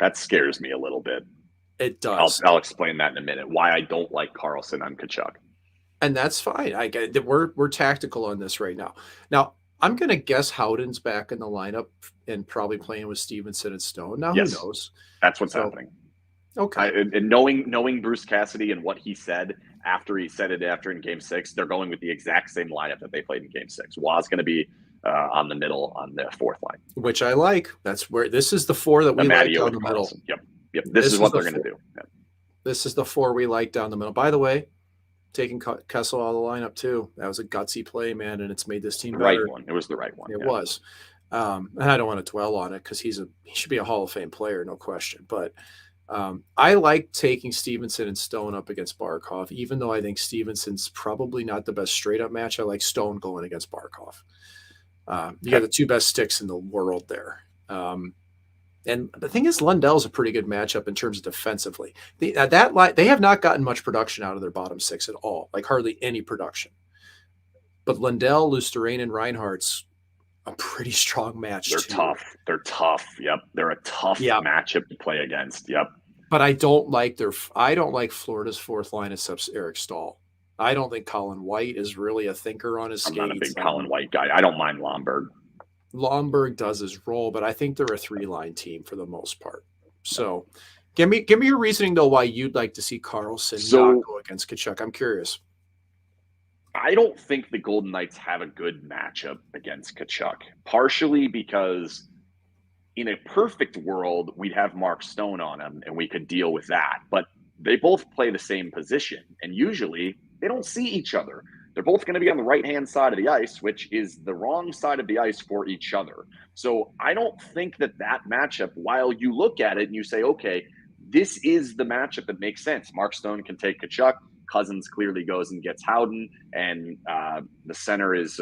That scares me a little bit. It does. I'll explain that in a minute, why I don't like Karlsson on Tkachuk. And that's fine. I get it. We're tactical on this right now. Now, I'm going to guess Howden's back in the lineup and probably playing with Stevenson and Stone. Now, yes, who knows? That's what's happening. Okay. And knowing Bruce Cassidy and what he said after in Game 6, they're going with the exact same lineup that they played in Game 6. Waugh's going to be on the middle on the fourth line, which I like. That's where this is the 4 that we like down the middle. Yep. Yep. This is what they're going to do. Yep. This is the 4 we like down the middle. By the way, taking Kessel out of the lineup too. That was a gutsy play, man, and it's made this team better. Right one. It was the right one. It was. And I don't want to dwell on it because he should be a Hall of Fame player, no question. But I like taking Stevenson and Stone up against Barkov, even though I think Stevenson's probably not the best straight up match. I like Stone going against Barkov. You got the 2 best sticks in the world there. And the thing is, Lundell's a pretty good matchup in terms of defensively. They have not gotten much production out of their bottom 6 at all, like hardly any production. But Lundell, Lusterrain, and Reinhardt's a pretty strong match. They're tough. They're tough. Yep. They're a tough matchup to play against. Yep. But I don't like Florida's 4th line except Eric Stahl. I don't think Colin White is really a thinker on his skates. I'm not a big Colin White guy. I don't mind Lomberg. Lomberg does his role, but I think they're a 3-line team for the most part. So give me your reasoning, though, why you'd like to see Carlson not go against Tkachuk. I'm curious. I don't think the Golden Knights have a good matchup against Tkachuk, partially because in a perfect world, we'd have Mark Stone on him and we could deal with that. But they both play the same position, and usually they don't see each other. They're both going to be on the right-hand side of the ice, which is the wrong side of the ice for each other. So I don't think that matchup, while you look at it and you say, okay, this is the matchup that makes sense. Mark Stone can take Tkachuk. Cousins clearly goes and gets Howden, and the center is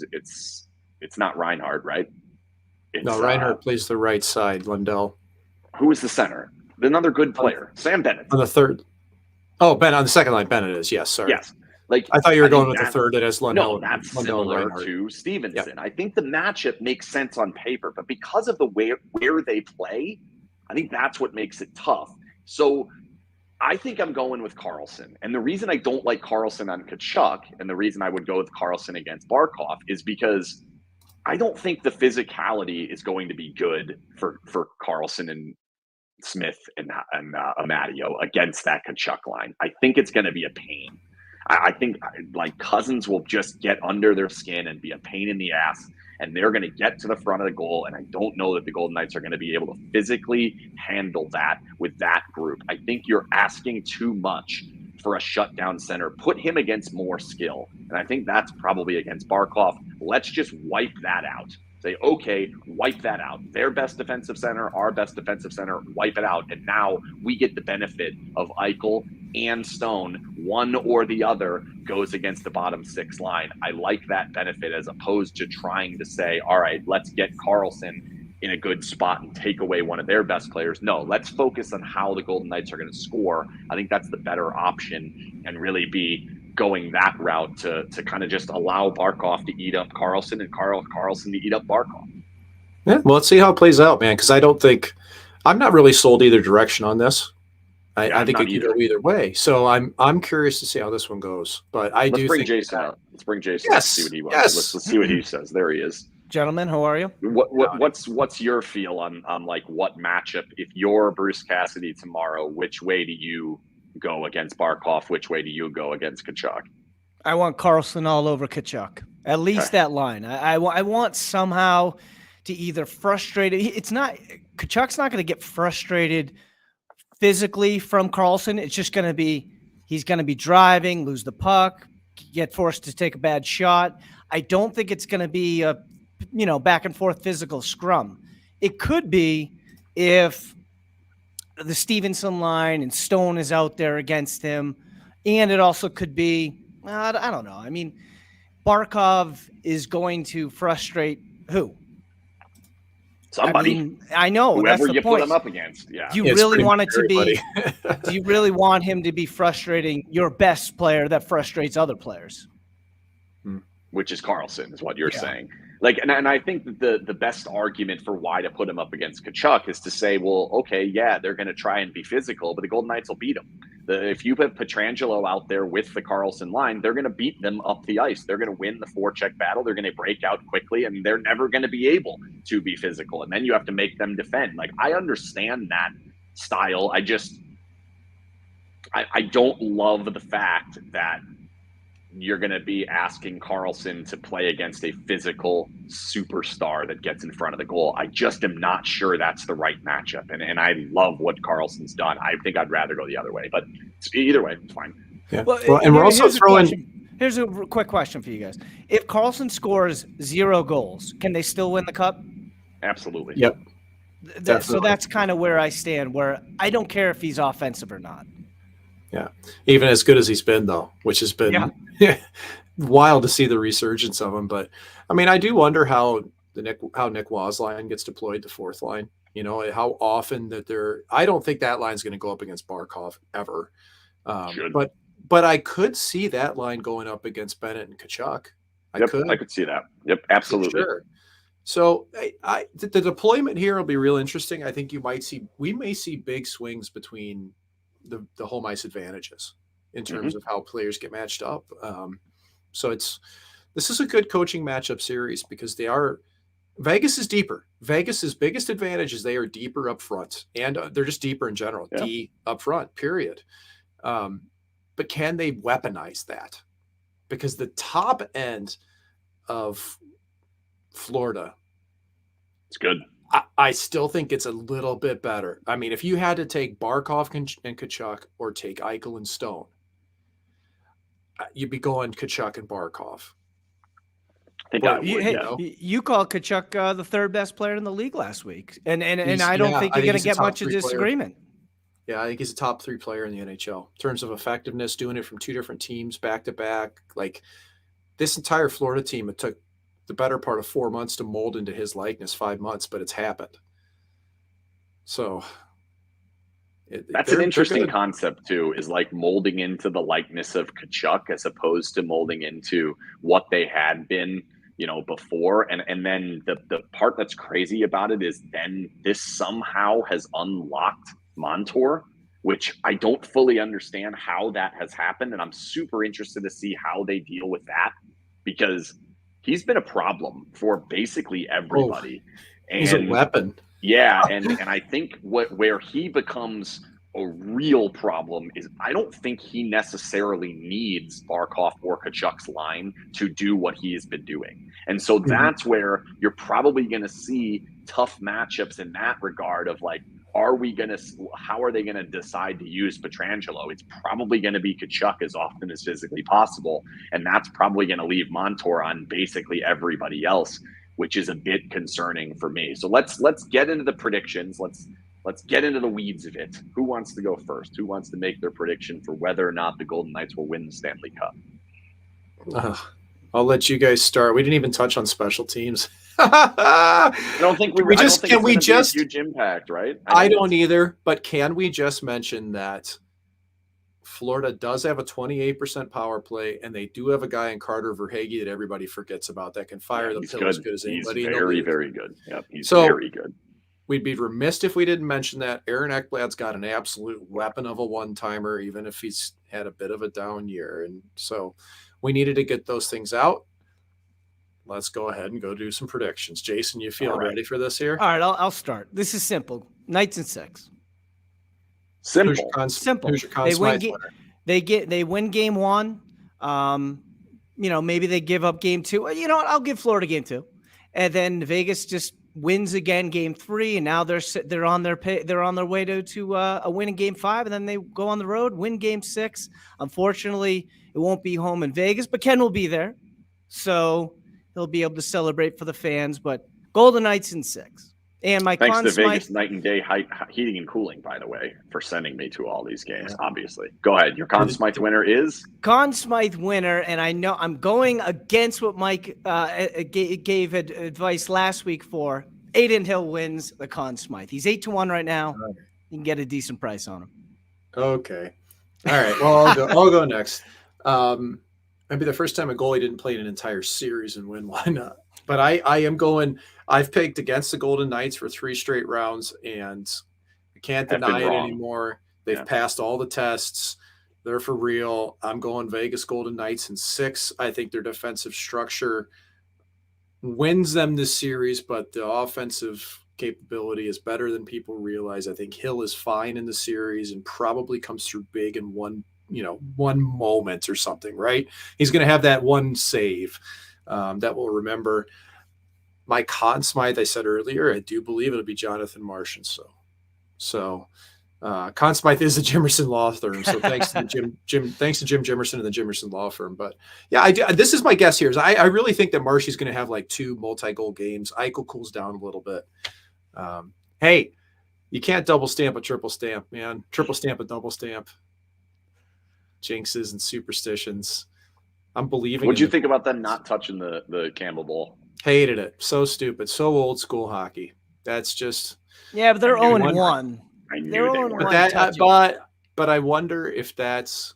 it's not Reinhardt, right? No, Reinhardt plays the right side. Lundell. Who is the center? Another good player, Sam Bennett. On the third. Oh, Ben on the second line. Bennett is, yes. Sorry. Yes. Like I thought you were going with the third. That has Lundell. No, that's Lundell similar to Stevenson. Yep. I think the matchup makes sense on paper, but because of the where they play, I think that's what makes it tough. So I think I'm going with Carlson. And the reason I don't like Carlson on Tkachuk, and the reason I would go with Carlson against Barkov, is because I don't think the physicality is going to be good for Carlson and Smith and Amadio against that Tkachuk line. I think it's going to be a pain. I think like Cousins will just get under their skin and be a pain in the ass, and they're going to get to the front of the goal. And I don't know that the Golden Knights are going to be able to physically handle that with that group. I think you're asking too much for a shutdown center. Put him against more skill. And I think that's probably against Barkov. Let's just wipe that out. Say, okay, wipe that out. Their best defensive center, our best defensive center, wipe it out. And now we get the benefit of Eichel and Stone. One or the other goes against the bottom 6 line. I like that benefit as opposed to trying to say, all right, let's get Carlson in a good spot and take away one of their best players. No, let's focus on how the Golden Knights are going to score. I think that's the better option, and really be going that route to kind of just allow Barkov to eat up Carlson and Carlson to eat up Barkov. Yeah, well, let's see how it plays out, man, because I'm not really sold either direction on this. I think it could go either way. So I'm curious to see how this one goes. But let's bring Jason out. Let's bring Jason out and see what he wants. Yes. Let's see what he says. There he is. Gentlemen, how are you? What's your feel on like what matchup? If you're Bruce Cassidy tomorrow, which way do you go against Barkov? Which way do you go against Tkachuk? I want Carlson all over Tkachuk. At least that line. I want somehow to either frustrate it. Tkachuk's not going to get frustrated physically from Carlson. It's just going to be he's going to be driving, lose the puck, get forced to take a bad shot. I don't think it's going to be a back and forth physical scrum. It could be if the Stevenson line and Stone is out there against him. And it also could be, I don't know. I mean, Barkov is going to frustrate who? Somebody. I know. Whoever that's the you point. put him up against. Yeah. Do you really want it to be, do you really want him to be frustrating your best player that frustrates other players? Which is Carlson, is what you're saying. Like, and I think that the best argument for why to put him up against Tkachuk is to say, well, okay, yeah, they're going to try and be physical, but the Golden Knights will beat them. If you put Pietrangelo out there with the Carlson line, they're going to beat them up the ice. They're going to win the forecheck battle. They're going to break out quickly, and they're never going to be able to be physical. And then you have to make them defend. Like, I understand that style. I don't love the fact that you're going to be asking Carlson to play against a physical superstar that gets in front of the goal. I just am not sure that's the right matchup. And I love what Carlson's done. I think I'd rather go the other way, but either way, it's fine. Yeah. Well, and we're also throwing. Here's a quick question for you guys. If Carlson scores 0 goals, can they still win the cup? Absolutely. Yep. So that's kind of where I stand, where I don't care if he's offensive or not. Yeah. Even as good as he's been, though, which has been wild to see the resurgence of him. But, I mean, I do wonder how Nick Wasline gets deployed to fourth line. You know, how often that I don't think that line's going to go up against Barkov ever. But I could see that line going up against Bennett and Tkachuk. I could see that. Yep, absolutely. Sure. So the deployment here will be real interesting. I think we may see big swings between the home ice advantages in terms of how players get matched up. So this is a good coaching matchup series because Vegas is deeper. Vegas's biggest advantage is they are deeper up front, and they're just deeper in general. Yeah. D up front, period. But can they weaponize that? Because the top end of Florida, it's good. I still think it's a little bit better. I mean, if you had to take Barkov and Tkachuk or take Eichel and Stone, you'd be going Tkachuk and Barkov. You called Tkachuk the third best player in the league last week, and I don't think you're going to get much of disagreement. Yeah, I think he's a top 3 player in the NHL in terms of effectiveness, doing it from 2 different teams back to back. Like this entire Florida team, it took the better part of 4 months to mold into his likeness, 5 months, but it's happened. So that's an interesting concept too, is like molding into the likeness of Tkachuk as opposed to molding into what they had been, you know, before. And then the part that's crazy about it is then this somehow has unlocked Montour, which I don't fully understand how that has happened. And I'm super interested to see how they deal with that because he's been a problem for basically everybody. And he's a weapon. Yeah. And I think where he becomes a real problem is I don't think he necessarily needs Barkov or Tkachuk's line to do what he has been doing. And so that's where you're probably going to see tough matchups in that regard of like, how are they going to decide to use Pietrangelo? It's probably going to be Tkachuk as often as physically possible. And that's probably going to leave Montour on basically everybody else, which is a bit concerning for me. So let's get into the predictions. Let's get into the weeds of it. Who wants to go first? Who wants to make their prediction for whether or not the Golden Knights will win the Stanley Cup? I'll let you guys start. We didn't even touch on special teams. I don't think we just can we just huge impact, right? I don't either, but can we just mention that Florida does have a 28% power play, and they do have a guy in Carter Verhaeghe that everybody forgets about that can fire the pill as good as anybody. He's very, very good. Yep, he's very good. We'd be remiss if we didn't mention that Aaron Ekblad's got an absolute weapon of a one-timer, even if he's had a bit of a down year. And so we needed to get those things out. Let's go ahead and go do some predictions. Jason, you feel ready for this here? All right, I'll start. This is simple. Knights in 6. Simple. Simple. Who's your Conn Smythe winner? They win game 1. Maybe they give up game 2. You know what? I'll give Florida game 2. And then Vegas just wins again game 3, and now they're on their way to a win in game 5, and then they go on the road, win game 6. Unfortunately, it won't be home in Vegas, but Ken will be there, so he'll be able to celebrate for the fans. But Golden Knights in 6. And my thanks to Vegas Night and Day Heating and Cooling, by the way, for sending me to all these games. Yeah. Obviously, go ahead. Your Conn Smythe winner is Conn Smythe winner, and I know I'm going against what Mike gave advice last week for. Adin Hill wins the Conn Smythe. He's 8-1 right now. You can get a decent price on him. Okay, all right. Well, I'll go next. Maybe the first time a goalie didn't play an entire series and win one. But I am going. I've picked against the Golden Knights for 3 straight rounds, and I can't deny it anymore. They've passed all the tests. They're for real. I'm going Vegas Golden Knights in 6. I think their defensive structure wins them this series, but the offensive capability is better than people realize. I think Hill is fine in the series and probably comes through big in one one moment or something, right? He's going to have that one save that we'll remember. My Conn Smythe, I said earlier, I do believe it'll be Jonathan Martian. So Conn Smythe is a Jimerson law firm. So thanks to Jim Jimerson and the Jimerson law firm. But yeah, this is my guess here. I really think that Marshy's going to have like 2 multi-goal games. Eichel cools down a little bit. Hey, you can't double stamp a triple stamp, man. Triple stamp a double stamp. Jinxes and superstitions. I'm believing. What'd you think about them not touching the Campbell Bowl? Hated it. So stupid. So old school hockey. That's just. Yeah, but they're 0-1. I knew They're they on were. one. But I wonder if that's.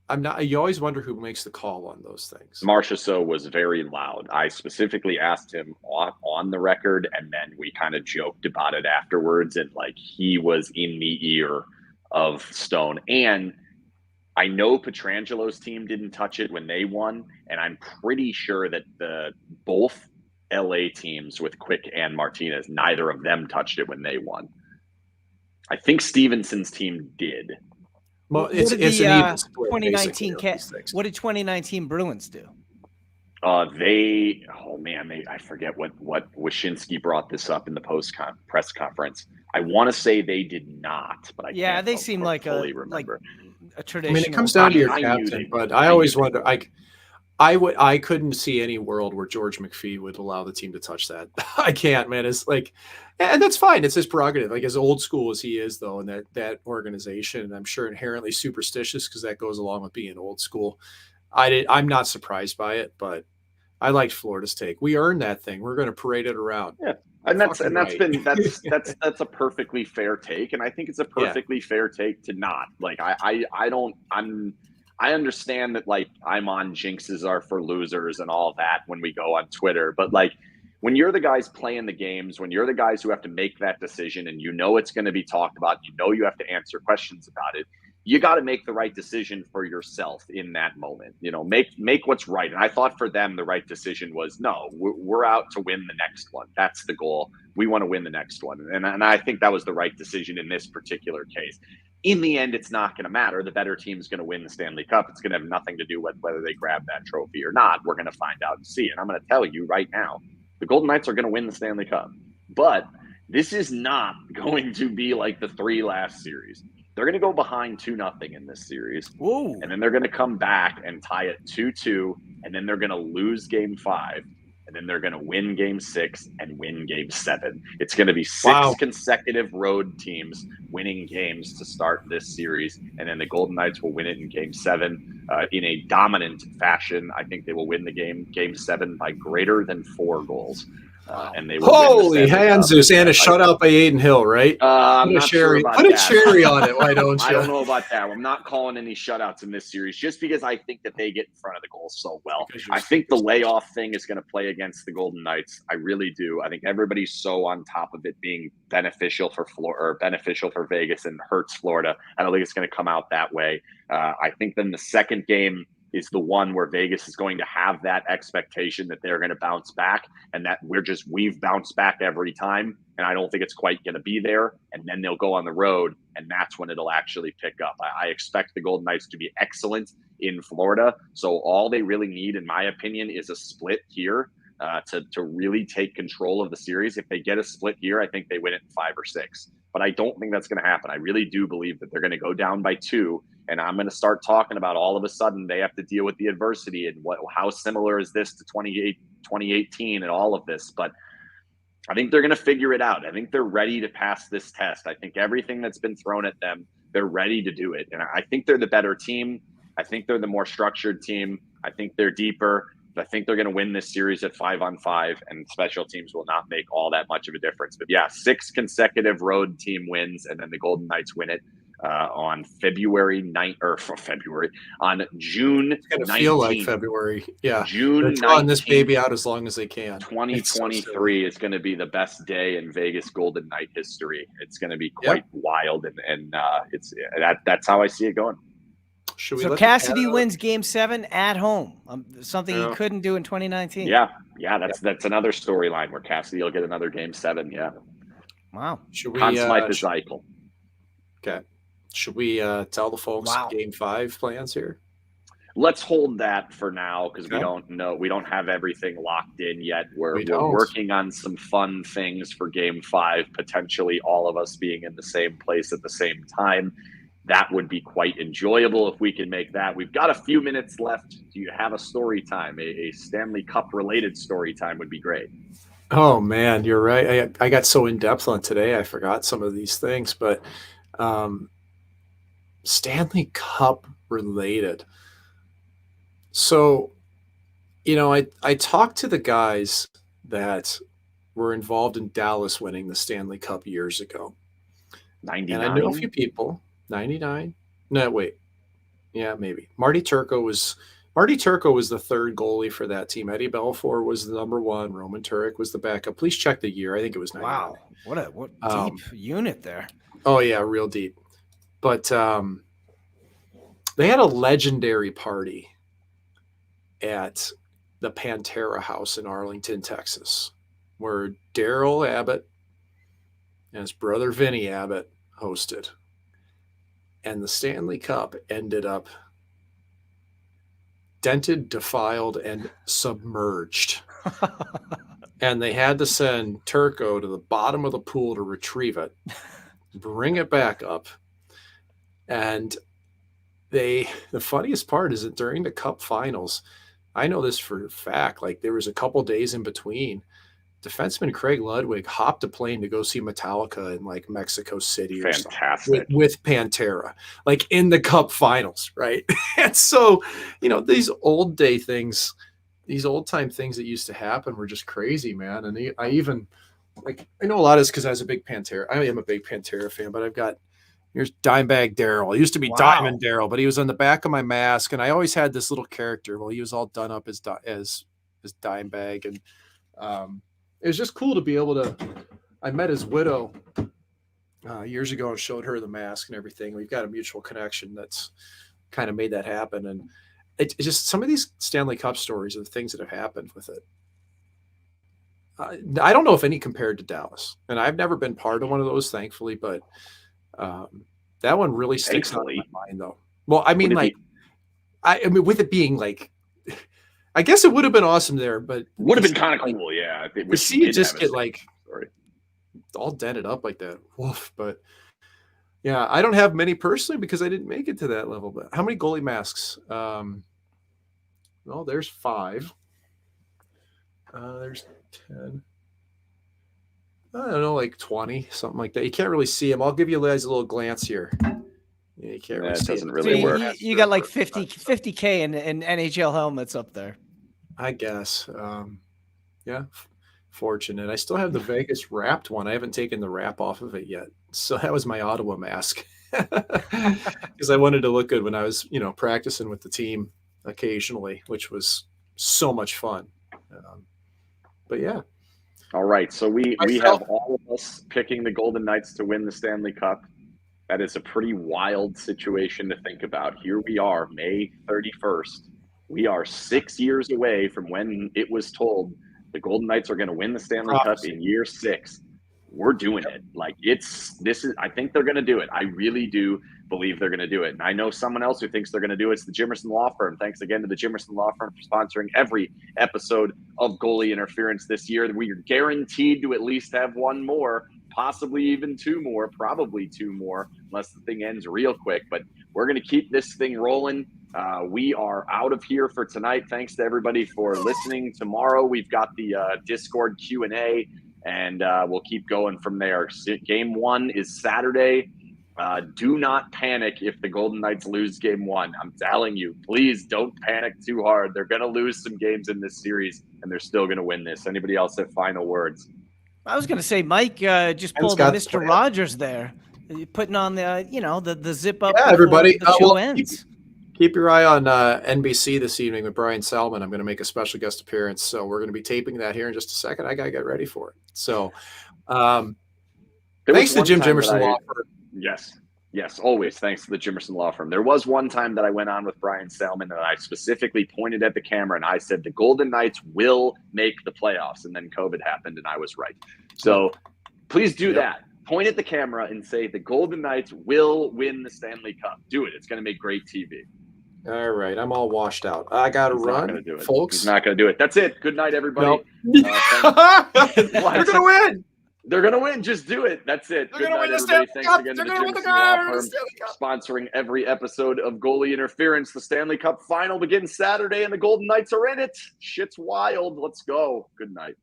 I'm not. You always wonder who makes the call on those things. Marchessault was very loud. I specifically asked him on the record, and then we kind of joked about it afterwards. And like he was in the ear of Stone. And I know Petrangelo's team didn't touch it when they won, and I'm pretty sure that both LA teams with Quick and Martinez, neither of them touched it when they won. I think Stevenson's team did. Well, it's an even split, 2019 what did 2019 Bruins do? I forget what Wyshynski brought this up in the press conference. I want to say they did not, but they seem like a traditional. I mean, it comes down to your captain, but I always wonder. I couldn't see any world where George McPhee would allow the team to touch that. I can't, man. It's like, and that's fine. It's his prerogative. Like as old school as he is, though, in that organization, and I'm sure inherently superstitious because that goes along with being old school. I'm not surprised by it, but I liked Florida's take. We earned that thing. We're going to parade it around. Yeah. That's a perfectly fair take, and I think it's a perfectly fair take to not like. I understand that like I'm on jinxes are for losers and all that when we go on Twitter, but like when you're the guys playing the games, when you're the guys who have to make that decision, and it's going to be talked about, you have to answer questions about it. You got to make the right decision for yourself in that moment. Make what's right. And I thought for them, the right decision was no. We're out to win the next one. That's the goal. We want to win the next one, and I think that was the right decision in this particular case. In the end, it's not going to matter. The better team is going to win the Stanley Cup. It's going to have nothing to do with whether they grab that trophy or not. We're going to find out and see. And I'm going to tell you right now, the Golden Knights are going to win the Stanley Cup. But this is not going to be like the 3 last series. They're going to go behind 2-0 in this series. Ooh. And then they're going to come back and tie it 2-2. And then they're going to lose Game 5. And then they're going to win Game 6 and win Game 7. It's going to be 6 consecutive road teams winning games to start this series. And then the Golden Knights will win it in Game 7 in a dominant fashion. I think they will win the Game 7 by greater than 4 goals. And they will holy Hanzus and a shutout by Aiden Hill, right? I'm not sure about put a that. cherry on it. Why don't you? I don't know about that. I'm not calling any shutouts in this series just because I think that they get in front of the goal so well. I think the layoff thing is going to play against the Golden Knights. I really do. I think everybody's so on top of it being beneficial for beneficial for Vegas and hurts Florida. I don't think it's going to come out that way. I think then the second game is the one where Vegas is going to have that expectation that they're going to bounce back, and that we've bounced back every time. And I don't think it's quite going to be there. And then they'll go on the road, and that's when it'll actually pick up. I expect the Golden Knights to be excellent in Florida. So all they really need, in my opinion, is a split here to really take control of the series. If they get a split here, I think they win it in 5 or 6. But I don't think that's going to happen. I really do believe that they're going to go down by 2. And I'm going to start talking about all of a sudden they have to deal with the adversity and how similar is this to 2018 and all of this. But I think they're going to figure it out. I think they're ready to pass this test. I think everything that's been thrown at them, they're ready to do it. And I think they're the better team. I think they're the more structured team. I think they're deeper. I think they're going to win this series at 5-on-5, and special teams will not make all that much of a difference. But yeah, 6 consecutive road team wins, and then the Golden Knights win it on February 9th, on June 19th. It's going to feel like February. Yeah. June 19th. They're drawing this baby out as long as they can. 2023 is going to be the best day in Vegas Golden Knight history. It's going to be quite wild, and that's how I see it going. So Cassidy wins Game 7 at home, something he couldn't do in 2019. Yeah, that's another storyline where Cassidy will get another Game 7. Yeah. Wow. Conn Smythe is Eichel. Okay. Should we tell the folks Wow. Game 5 plans here? Let's hold that for now because we Okay. don't know. We don't have everything locked in yet. We We're don't. working on some fun things for Game 5, potentially all of us being in the same place at the same time. That would be quite enjoyable if we can make that. We've got a few minutes left. Do you have a story time? A Stanley Cup related story time would be great. Oh man, you're right. I got so in depth on today, I forgot some of these things, but um, Stanley Cup related. So, I talked to the guys that were involved in Dallas winning the Stanley Cup years ago. And I know a few 99? people, 99. No, wait. Yeah, maybe. Marty Turco was the third goalie for that team. Eddie Belfour was the number one. Roman Turek was the backup. Please check the year. I think it was 99. Wow. What deep unit there. Oh yeah, real deep. But they had a legendary party at the Pantera House in Arlington, Texas, where Daryl Abbott and his brother Vinny Abbott hosted. And the Stanley Cup ended up dented, defiled, and submerged. And they had to send Turco to the bottom of the pool to retrieve it, bring it back up. And the funniest part is that during the Cup finals, I know this for a fact, like there was a couple days in between, defenseman Craig Ludwig hopped a plane to go see Metallica in like Mexico City or something Fantastic. with Pantera, like in the Cup finals, right? And so, these old day things, these old time things that used to happen were just crazy, man. And I even, like, I know a lot of this because I was a big Pantera. I am a big Pantera fan, but I've got, here's Dimebag Daryl. It used to be Wow. Diamond Daryl, but he was on the back of my mask, and I always had this little character. Well, he was all done up as Dimebag, and it was just cool to be able to. I met his widow years ago and showed her the mask and everything. We've got a mutual connection that's kind of made that happen, and it's just some of these Stanley Cup stories are the things that have happened with it. I don't know if any compared to Dallas, and I've never been part of one of those, thankfully, but. That one really sticks out in my mind, though. Well, I mean, like, I mean, with it being like, I guess it would have been awesome there, but would have been kind of cool, yeah. To see it just get like all dented up like that, woof. But yeah, I don't have many personally because I didn't make it to that level. But how many goalie masks? Well, there's 5. There's 10. I don't know, like 20, something like that. You can't really see them. I'll give you guys a little glance here. Yeah, you can't really see. It doesn't really work. You got like 50K in NHL helmets up there. I guess. Yeah, fortunate. I still have the Vegas wrapped one. I haven't taken the wrap off of it yet. So that was my Ottawa mask because I wanted to look good when I was, practicing with the team occasionally, which was so much fun. But yeah. All right, so we have all of us picking the Golden Knights to win the Stanley Cup. That is a pretty wild situation to think about. Here we are, May 31st. We are 6 years away from when it was told the Golden Knights are going to win the Stanley Cup in year 6. We're doing it. Like I think they're going to do it. I really do believe they're going to do it. And I know someone else who thinks they're going to do it. It's the Jimerson Law Firm. Thanks again to the Jimerson Law Firm for sponsoring every episode of Goalie Interference this year. We are guaranteed to at least have one more, possibly even 2 more, probably 2 more, unless the thing ends real quick. But we're going to keep this thing rolling. We are out of here for tonight. Thanks to everybody for listening. Tomorrow we've got the Discord Q&A, and we'll keep going from there. Game 1 is Saturday. Do not panic if the Golden Knights lose Game 1. I'm telling you, please don't panic too hard. They're going to lose some games in this series, and they're still going to win this. Anybody else have final words? I was going to say, Mike just pulled a Mr. Rogers there, putting on the zip up. Yeah, everybody. The show ends. Keep your eye on NBC this evening with Brian Salmon. I'm going to make a special guest appearance, so we're going to be taping that here in just a second. I got to get ready for it. So, thanks to Jim Jimerson Law Firm. Yes, always thanks to the Jimerson Law Firm. There was one time that I went on with Brian Salmon and I specifically pointed at the camera and I said the Golden Knights will make the playoffs, and then COVID happened and I was right. So please do that. Point at the camera and say the Golden Knights will win the Stanley Cup. Do it. It's going to make great TV. All right, I'm all washed out. I got to He's not run, going to do it. folks. He's not going to do it. That's it. Good night, everybody. They're going to win. They're going to win. Just do it. That's it. They're Good going to night, win the everybody. Stanley Thanks Cup. again They're to the going to win the Jimson Law Firm Stanley Cup. sponsoring every episode of Goalie Interference. The Stanley Cup Final begins Saturday, and the Golden Knights are in it. Shit's wild. Let's go. Good night.